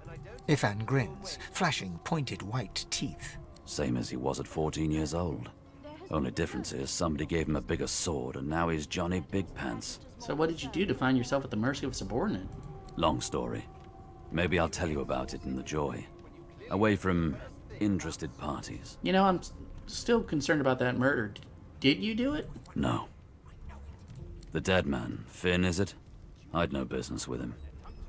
Ifan grins, flashing pointed white teeth. Same as he was at 14 years old. Only difference is somebody gave him a bigger sword and now he's Johnny Big Pants. So what did you do to find yourself at the mercy of a subordinate? Long story. Maybe I'll tell you about it in the Joy. Away from interested parties. You know, I'm still concerned about that murder. Did you do it? No. The dead man, Finn, is it? I'd no business with him.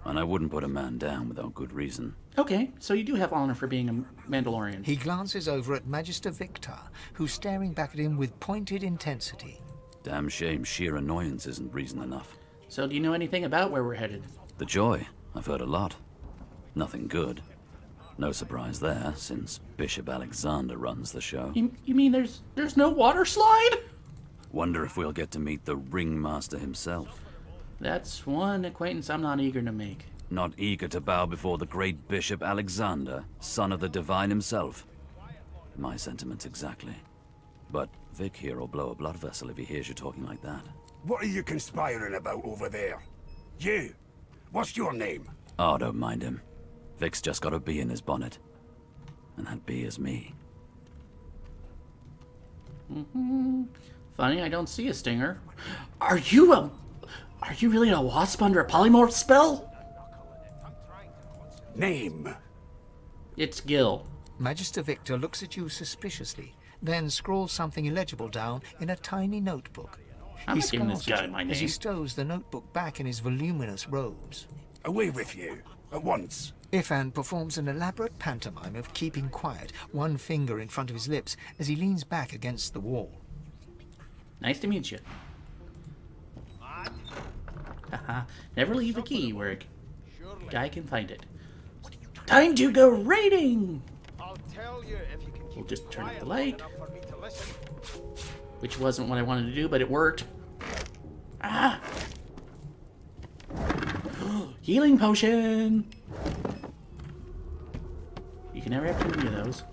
And I wouldn't put a man down without good reason. Okay, so you do have honor for being a Mandalorian. He glances over at Magister Victor, who's staring back at him with pointed intensity. Damn shame sheer annoyance isn't reason enough. So do you know anything about where we're headed? The Joy. I've heard a lot. Nothing good. No surprise there, since Bishop Alexander runs the show. You mean there's no water slide? Wonder if we'll get to meet the Ringmaster himself. That's one acquaintance I'm not eager to make. Not eager to bow before the great Bishop Alexander, son of the Divine himself. My sentiments exactly. But Vic here will blow a blood vessel if he hears you talking like that. What are you conspiring about over there? You! What's your name? Oh, don't mind him. Vic's just got a bee in his bonnet. And that bee is me. Funny, I don't see a stinger. Are you really a wasp under a polymorph spell? Name. It's Gil. Magister Victor looks at you suspiciously, then scrawls something illegible down in a tiny notebook. I'm He not giving this scowls guy at my you as he name. stows the notebook back in his voluminous robes. Away with you. At once. Ifan performs an elaborate pantomime of keeping quiet, one finger in front of his lips as he leans back against the wall. Nice to meet you. Haha. Never leave a key where a guy can find it. Time to go raiding! I'll tell you if you can keep We'll just turn up quiet the long light. enough for me to listen. Which wasn't what I wanted to do, but it worked. Ah! Healing potion! You can never have too many of those.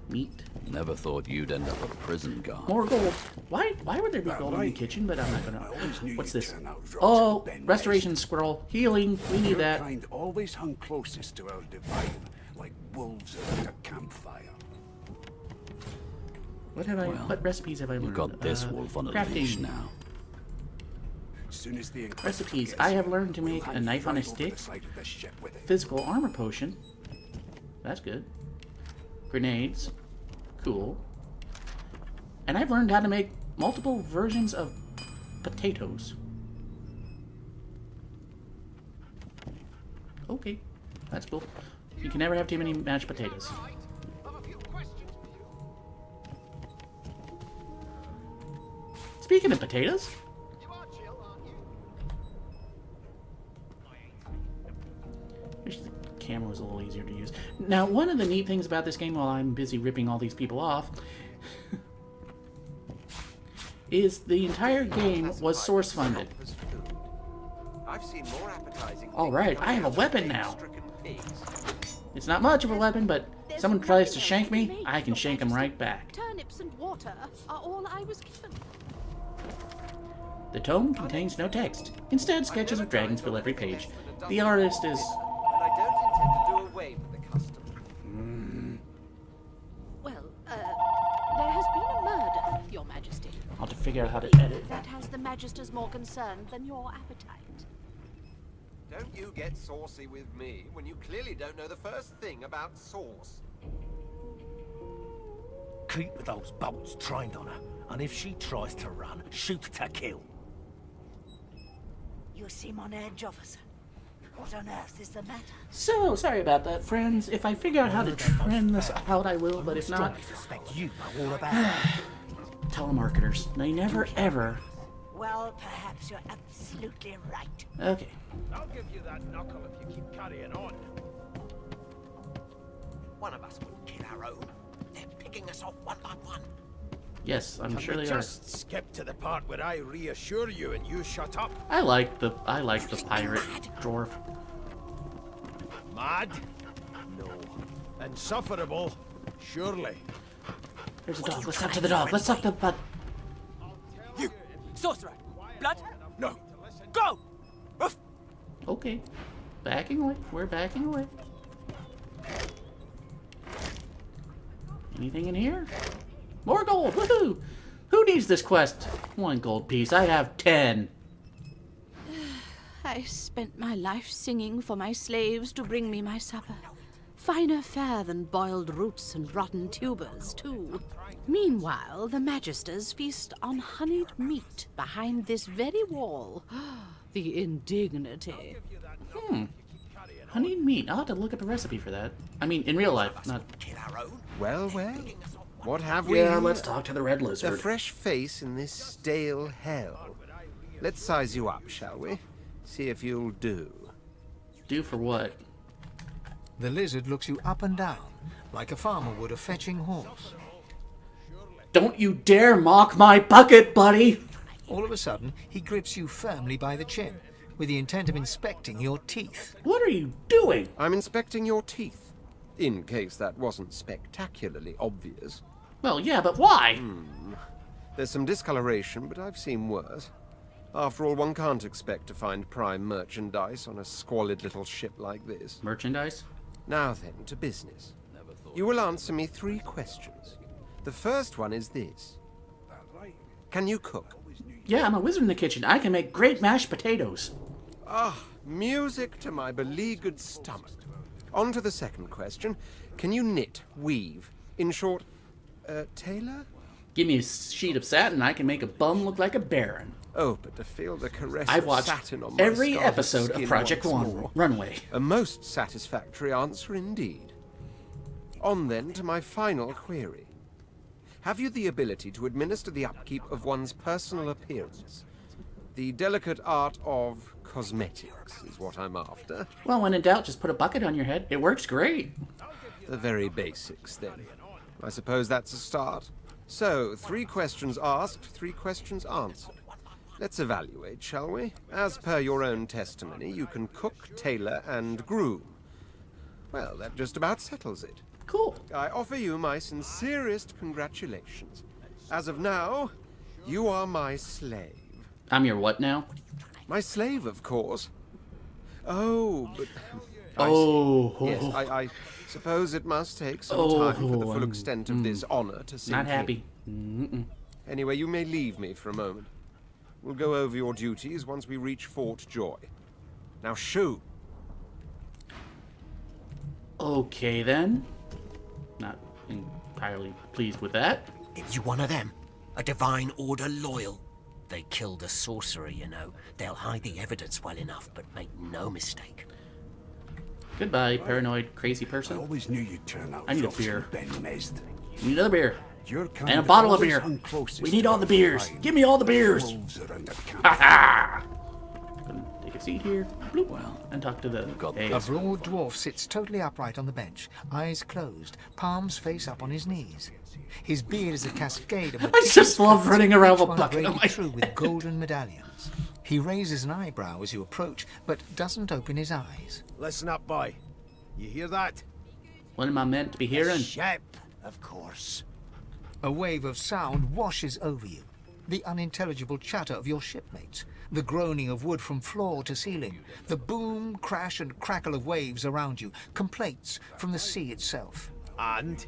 Meat. Never thought you'd end up a prison guard. More gold. Why would there be Well, gold in the right. kitchen? But I'm not gonna. I always knew What's you'd this? turn out rotten, Oh, Ben restoration scroll. Healing. We need Your that. kind always hung closest to our divine, like wolves around a campfire. What have I? Well, What recipes have I learned? You've got this wolf on a crafting. leash now. Soon as the Recipes. I have learned to make a knife on a stick, physical armor potion. That's good. Grenades. Cool. And I've learned how to make multiple versions of potatoes. Okay. That's cool. You can never have too many mashed potatoes. Speaking of potatoes, wish the camera was a little easier to use. Now, one of the neat things about this game, while I'm busy ripping all these people off, is the entire game was source funded. I've seen more appetizing. All right, I have a weapon now. It's not much of a weapon, but someone tries to shank me, I can shank them right back. Turnips and water are all I was given. The tome contains no text. Instead, sketches of dragons fill every page. The artist is... And I don't intend to do away with the custom. Well, there has been a murder, Your Majesty. I'll have to figure out how to edit. That has the Magisters more concerned than your appetite. Don't you get saucy with me when you clearly don't know the first thing about sauce. Keep those bolts trained on her, and if she tries to run, shoot to kill. You seem on edge, officer. What on earth is the matter? So, sorry about that, friends. If I figure out how to trim this out, I will, but if not... Suspect you know all about it. Telemarketers. They never, ever... Well, perhaps you're absolutely right. Okay. I'll give you that knuckle if you keep carrying on. One of us wouldn't kill our own. They're picking us off one by one. Yes, I'm sure we they are. just skip to the part where I reassure you and you shut up? I like the pirate dwarf. Mad? No. Insufferable? Surely. There's a dog. Let's talk to the dog. Let's talk to the... You! Sorcerer! Blood? No! Go! Okay. Backing away. We're backing away. Anything in here? More gold! Woohoo! Who needs this quest? 1 gold piece. I have 10. I spent my life singing for my slaves to bring me my supper. Finer fare than boiled roots and rotten tubers, too. Meanwhile, the Magisters feast on honeyed meat behind this very wall. The indignity. Honeyed meat. I'll have to look up a recipe for that. I mean, in real life, not... Well, well. What have we Yeah, here? let's talk to the red A lizard. fresh face in this stale hell. Let's size you up, shall we? See if you'll do. Do for what? The lizard looks you up and down, like a farmer would a fetching horse. Don't you dare mock my bucket, buddy! All of a sudden, he grips you firmly by the chin, with the intent of inspecting your teeth. What are you doing? I'm inspecting your teeth, in case that wasn't spectacularly obvious. Well, yeah, but why? There's some discoloration, but I've seen worse. After all, one can't expect to find prime merchandise on a squalid little ship like this. Merchandise? Now then, to business. You will answer me 3 questions. The first one is this. Can you cook? Yeah, I'm a wizard in the kitchen. I can make great mashed potatoes. Ah, music to my beleaguered stomach. On to the second question. Can you knit, weave? In short, tailor? Give me a sheet of satin, I can make a bum look like a baron. Oh, but to feel the caress I've of watched satin on my every scarlet episode of skin Project once more. Runway. A most satisfactory answer indeed. On then to my final query. Have you the ability to administer the upkeep of one's personal appearance? The delicate art of cosmetics is what I'm after. Well, when in doubt, just put a bucket on your head. It works great. The very basics, then. I suppose that's a start. So, 3 questions asked, 3 questions answered. Let's evaluate, shall we? As per your own testimony, you can cook, tailor, and groom. Well, that just about settles it. Cool. I offer you my sincerest congratulations. As of now, you are my slave. I'm your what now? My slave, of course. Oh, but... Oh. Yes, I suppose it must take some time for the full extent of this honor to sink Not happy. Anyway, you may leave me for a moment. We'll go over your duties once we reach Fort Joy. Now, shoo! Okay, then. Not entirely pleased with that. You one of them? A Divine Order loyal? They killed a sorcerer, you know. They'll hide the evidence well enough, but make no mistake. Goodbye, paranoid, crazy I person. always knew you'd turn out. I need a beer. Ben Mezd. We need another beer. Your kind And a bottle of always beer. hung closest We need to all the our beers. pride. Give me all the beers. Wolves around the camp. Ha ha! Gonna take a seat here. Bloop. Well, and talk to the. Hey. A broad dwarf sits totally upright on the bench, eyes closed, palms face up on his knees. His beard is a cascade of... I just love running around with a bucket on my through with golden medallions. He raises an eyebrow as you approach, but doesn't open his eyes. Listen up, boy. You hear that? What am I meant to be hearing? Ship, of course. A wave of sound washes over you. The unintelligible chatter of your shipmates, the groaning of wood from floor to ceiling, the boom, crash, and crackle of waves around you, complaints from the sea itself. And?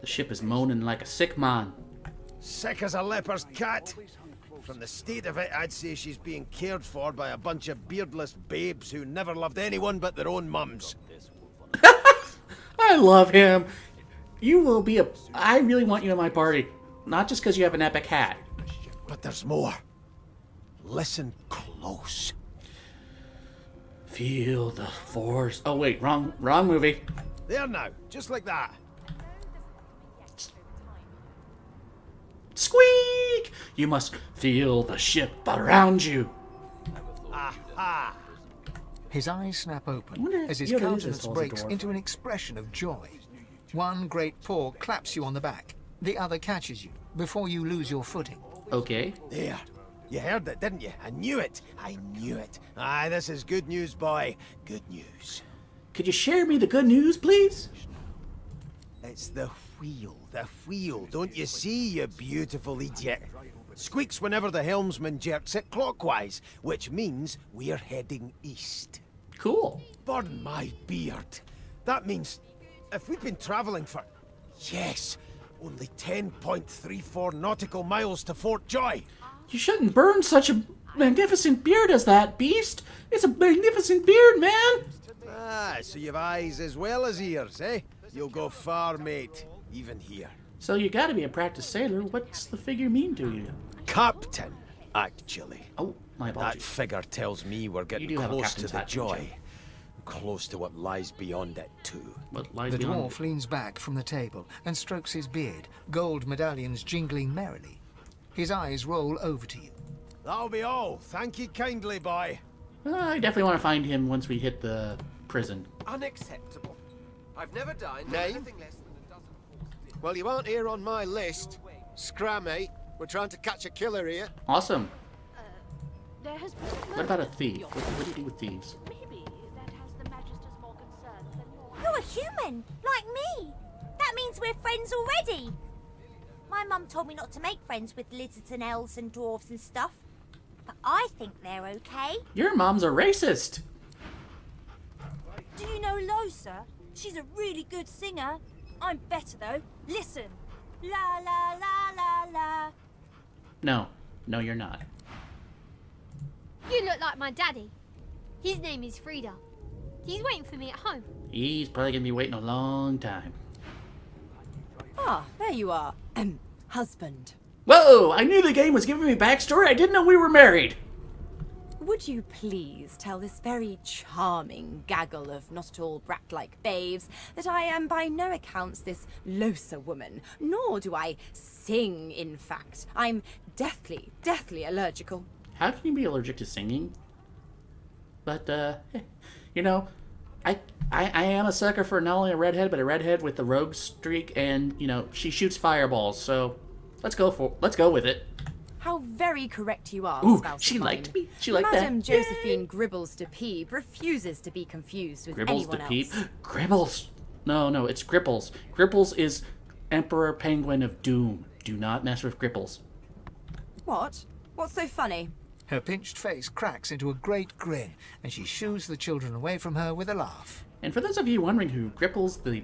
The ship is moaning like a sick man. Sick as a leper's cat. From the state of it, I'd say she's being cared for by a bunch of beardless babes who never loved anyone but their own mums. I love him. You will be a... I really want you in my party. Not just because you have an epic hat. But there's more. Listen close. Feel the force. Oh wait, wrong movie. There now, just like that. Squeak! You must feel the ship around you. Aha! His eyes snap open wonder if as his Yoda is countenance as tall as a breaks dwarf. into an expression of joy. One great paw claps you on the back. The other catches you before you lose your footing. Okay. There. You heard it, didn't you? I knew it. I knew it. Aye, this is good news, boy. Good news. Could you share me the good news, please? It's the wheel. The wheel. Don't you see, you beautiful idiot? Squeaks whenever the helmsman jerks it clockwise, which means we're heading east. Cool. Burn my beard. That means if we've been traveling for, yes, only 10.34 nautical miles to Fort Joy. You shouldn't burn such a magnificent beard as that, beast. It's a magnificent beard, man. Ah, so you've eyes as well as ears, eh? You'll go far, mate, even here. So you gotta be a practiced sailor. What's the figure mean to you? Captain, actually. Oh, my That apologies. figure tells me we're You getting do have a close to captain's the hat, don't joy. Close to what lies beyond it, too. What lies The beyond dwarf leans back from the table and strokes his beard, gold medallions jingling merrily. His eyes roll over to you. That'll be all. Thank you kindly, boy. I definitely want to find him once we hit the prison. Unacceptable. I've never dined with anything less than a dozen horses. Well, you aren't here on my list. Scram, mate. We're trying to catch a killer here. Awesome. There has been What about a thief? What do you do with thieves? Maybe that has the Magisters more concerned than more. You're a human, like me. That means we're friends already. My mum told me not to make friends with lizards and elves and dwarves and stuff. But I think they're okay. Your mom's a racist. Do you know Losa? She's a really good singer. I'm better though. Listen. La la la la la. No, you're not. You look like my daddy. His name is Frida. He's waiting for me at home. He's probably gonna be waiting a long time. Ah, there you are. Husband. Whoa! I knew the game was giving me backstory. I didn't know we were married. Would you please tell this very charming gaggle of not at all brat-like babes that I am by no accounts this Losa woman, nor do I sing, in fact. I'm deathly allergical. How can you be allergic to singing? But, you know, I am a sucker for not only a redhead, but a redhead with the rogue streak, and, you know, she shoots fireballs, so let's go with it. How very correct you are, Ooh, spouse she of liked mine. me. She liked that. Madame Josephine Gribbles de Peeb refuses to be confused with Gribbles anyone to else. Peep. Gribbles. No, it's Gripples. Gripples is Emperor Penguin of Doom. Do not mess with Gripples. What? What's so funny? Her pinched face cracks into a great grin, and she shoos the children away from her with a laugh. And for those of you wondering who Gripples, the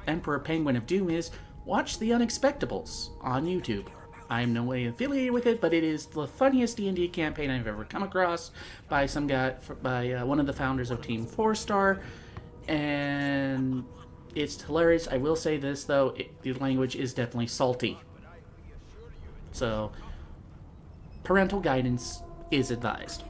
Emperor Penguin of Doom is, watch The Unexpectables on YouTube. I am no way affiliated with it, but it is the funniest D&D campaign I've ever come across by one of the founders of Team 4-Star, and it's hilarious. I will say this, though, the language is definitely salty. So, parental guidance is advised.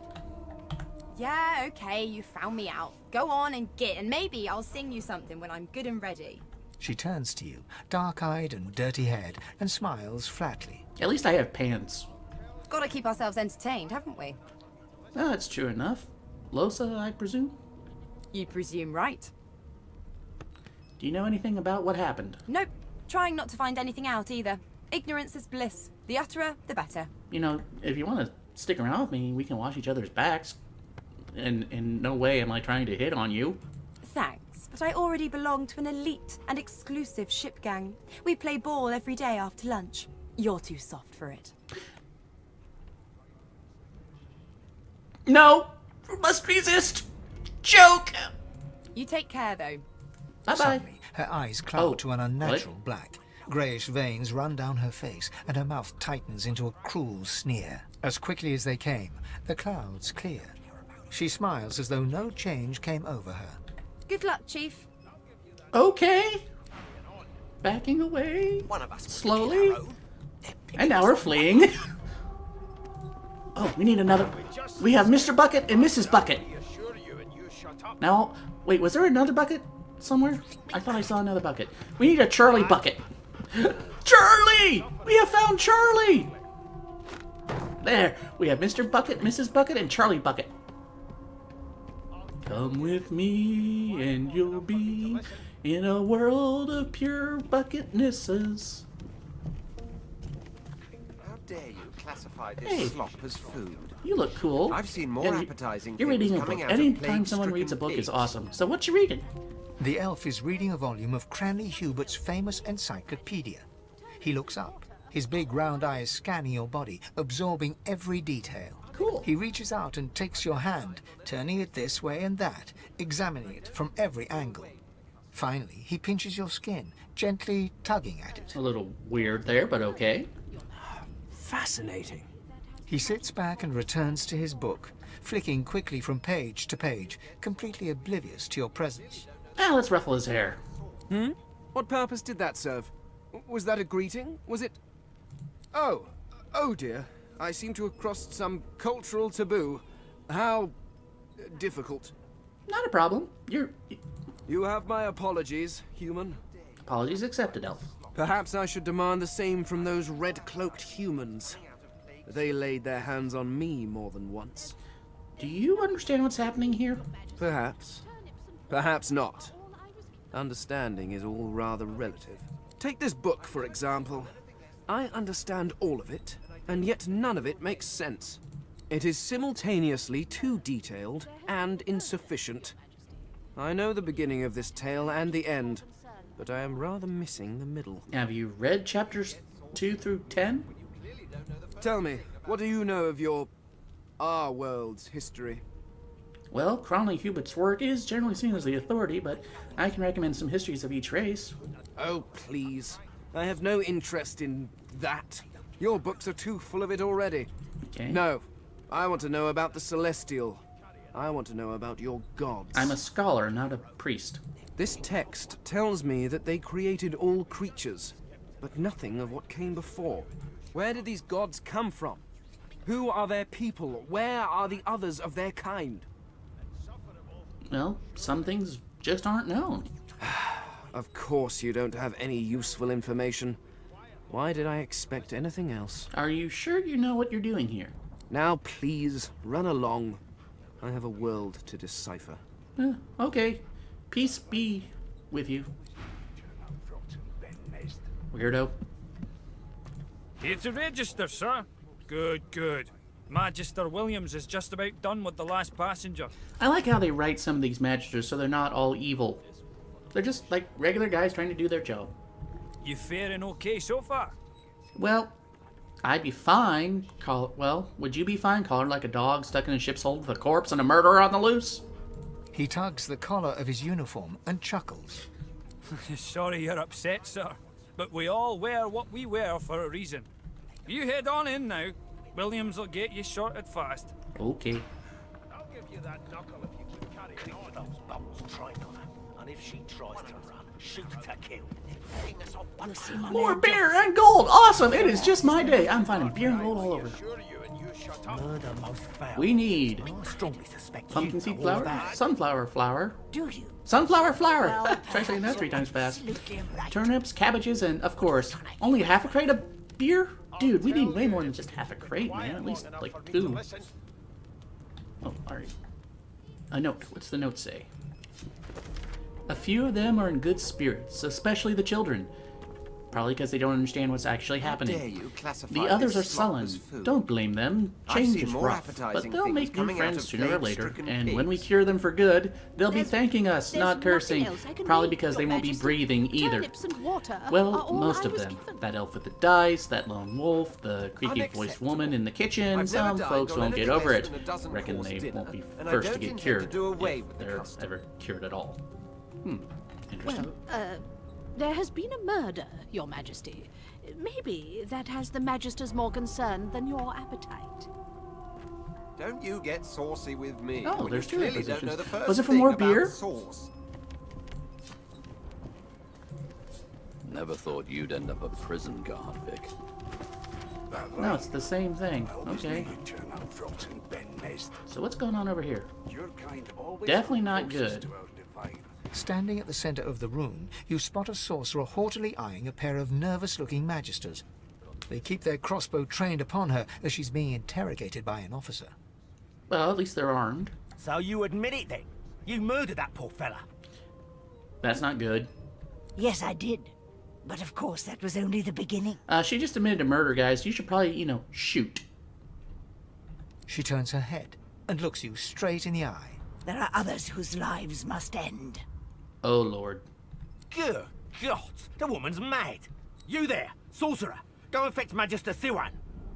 Yeah, okay, you found me out. Go on and git, and maybe I'll sing you something when I'm good and ready. She turns to you, dark-eyed and dirty-haired, and smiles flatly. At least I have pants. Gotta keep ourselves entertained, haven't we? Oh, that's true enough. Losa, I presume? You presume right. Do you know anything about what happened? Nope. Trying not to find anything out either. Ignorance is bliss. The utterer, the better. You know, if you want to stick around with me, we can watch each other's backs. And in no way am I trying to hit on you. Thanks, but I already belong to an elite and exclusive ship gang. We play ball every day after lunch. You're too soft for it. No! Must resist! Joke! You take care, though. Bye-bye. Suddenly, her eyes cloud to an unnatural black. Greyish veins run down her face, and her mouth tightens into a cruel sneer. As quickly as they came, the clouds clear. She smiles as though no change came over her. Good luck, Chief. Okay. Backing away. Slowly. And now we're fleeing. Oh, we need another. We have Mr. Bucket and Mrs. Bucket. Now, wait, was there another bucket somewhere? I thought I saw another bucket. We need a Charlie Bucket. Charlie! We have found Charlie! There, we have Mr. Bucket, Mrs. Bucket, and Charlie Bucket. Come with me and you'll be in a world of pure bucketnesses. How dare you classify this slop as food? You look cool. I've seen more appetizing You're things reading a coming book. out of Anytime someone plague-stricken reads a book is pigs. awesome. So what you reading? The elf is reading a volume of Cranley Hubert's famous encyclopedia. He looks up, his big round eyes scanning your body, absorbing every detail. Cool. He reaches out and takes your hand, turning it this way and that, examining it from every angle. Finally, he pinches your skin, gently tugging at it. A little weird there, but okay. Fascinating. He sits back and returns to his book, flicking quickly from page to page, completely oblivious to your presence. Now let's ruffle his hair. What purpose did that serve? Was that a greeting? Was it... Oh dear. I seem to have crossed some cultural taboo. How... difficult. Not a problem. You have my apologies, human. Apologies accepted, elf. Perhaps I should demand the same from those red-cloaked humans. They laid their hands on me more than once. Do you understand what's happening here? Perhaps. Perhaps not. Understanding is all rather relative. Take this book, for example. I understand all of it, and yet none of it makes sense. It is simultaneously too detailed and insufficient. I know the beginning of this tale and the end, but I am rather missing the middle. Have you read chapters 2 through 10? Tell me, what do you know of our world's history? Well, Cronley Hubert's work is generally seen as the authority, but I can recommend some histories of each race. Oh, please. I have no interest in that. Your books are too full of it already. Okay. No. I want to know about the Celestial. I want to know about your gods. I'm a scholar, not a priest. This text tells me that they created all creatures, but nothing of what came before. Where did these gods come from? Who are their people? Where are the others of their kind? Well, some things just aren't known. Of course you don't have any useful information. Why did I expect anything else? Are you sure you know what you're doing here? Now please, run along. I have a world to decipher. Okay. Peace be with you. Weirdo. Here to register, sir. Good, good. Magister Williams is just about done with the last passenger. I like how they write some of these magisters so they're not all evil. They're just like regular guys trying to do their job. You faring okay so far? Well, I'd be fine. Would you be fine? Collar like a dog stuck in a ship's hold with a corpse and a murderer on the loose? He tugs the collar of his uniform and chuckles. Sorry you're upset, sir. But we all wear what we wear for a reason. You head on in now. Williams will get you sorted fast. Okay. I'll give you that knuckle if you can carry on. Those bubbles trying on her, and if she tries to run, shoot to kill. More beer and gold! Awesome! It is just my day. I'm finding beer and gold all over. We need pumpkin seed flour, sunflower flour, sunflower flour. Try saying that 3 times fast. Turnips, cabbages, and of course, only half a crate of beer. Dude, we need way more than just half a crate, man. At least like 2. Oh, alright. A note. What's the note say? A few of them are in good spirits, especially the children. Probably because they don't understand what's actually happening. Dare you classify The others this are slop sullen. as food? Don't blame them. I've Change seen is more rough, but appetizing they'll things make new coming out friends of sooner or later. plague-stricken And when we pigs. cure them for good, they'll be thanking us, there's not nothing cursing. else I can Probably read, because they Your won't be Majesty. breathing either. Turnips and water are Well, all most I of was them. given. That elf with the dice, that lone wolf, the creaky-voiced woman in the kitchen. I've never Some dined folks on won't get anything over less it. than a dozen Reckon course they dinner, won't be and I first to don't get intend to cured do away if with the they're custom. ever cured at all. Interesting. Well, there has been a murder, Your Majesty. Maybe that has the Magisters more concerned than your appetite. Don't you get saucy with me. Oh, when there's you 2 clearly don't know positions. the first Was it for thing more about beer? Sauce. Never thought you'd end up a prison guard, Vic. No, it's the same thing. Okay. So what's going on over here? Definitely not good. Standing at the center of the room, you spot a sorcerer haughtily eyeing a pair of nervous-looking magisters. They keep their crossbow trained upon her as she's being interrogated by an officer. Well, at least they're armed. So you admit it then? You murdered that poor fella? That's not good. Yes, I did. But of course, that was only the beginning. She just admitted to murder, guys. You should probably, shoot. She turns her head and looks you straight in the eye. There are others whose lives must end. Oh, Lord. Good God, the woman's mad. You there, sorcerer, go and fetch Magister Siwan.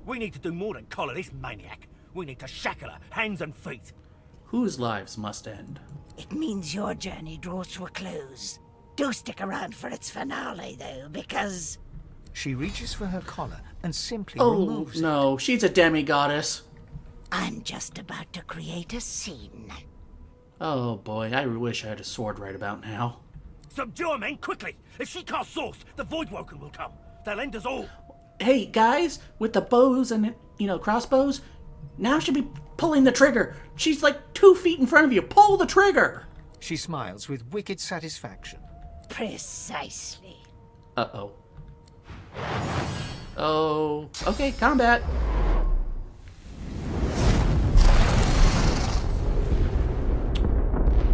We need to do more than collar this maniac. We need to shackle her, hands and feet. Whose lives must end? It means your journey draws to a close. Do stick around for its finale, though, because... She reaches for her collar and simply Oh, removes it. no. She's a demigoddess. I'm just about to create a scene. Oh, boy. I wish I had a sword right about now. Subdue her, men, quickly. If she casts sauce, the Voidwoken will come. They'll end us all. Hey, guys, with the bows and, crossbows, now should be pulling the trigger. She's like 2 feet in front of you. Pull the trigger. She smiles with wicked satisfaction. Precisely. Uh-oh. Oh, okay, combat.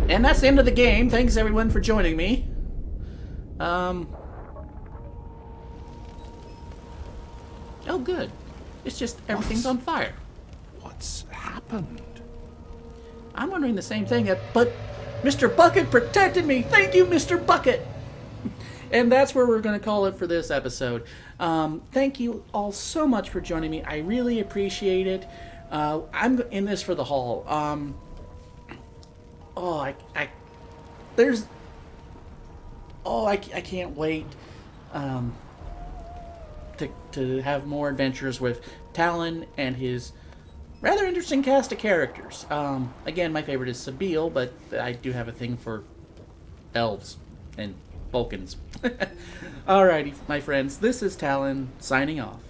And that's the end of the game. Thanks, everyone, for joining me. Oh, good. It's just everything's on fire. What's happened? I'm wondering the same thing, but Mr. Bucket protected me. Thank you, Mr. Bucket. And that's where we're going to call it for this episode. Thank you all so much for joining me. I really appreciate it. I'm in this for the haul. I can't wait to have more adventures with Talon and his rather interesting cast of characters. Again, my favorite is Sabine, but I do have a thing for elves and Vulcans. Alrighty, my friends, this is Talon signing off.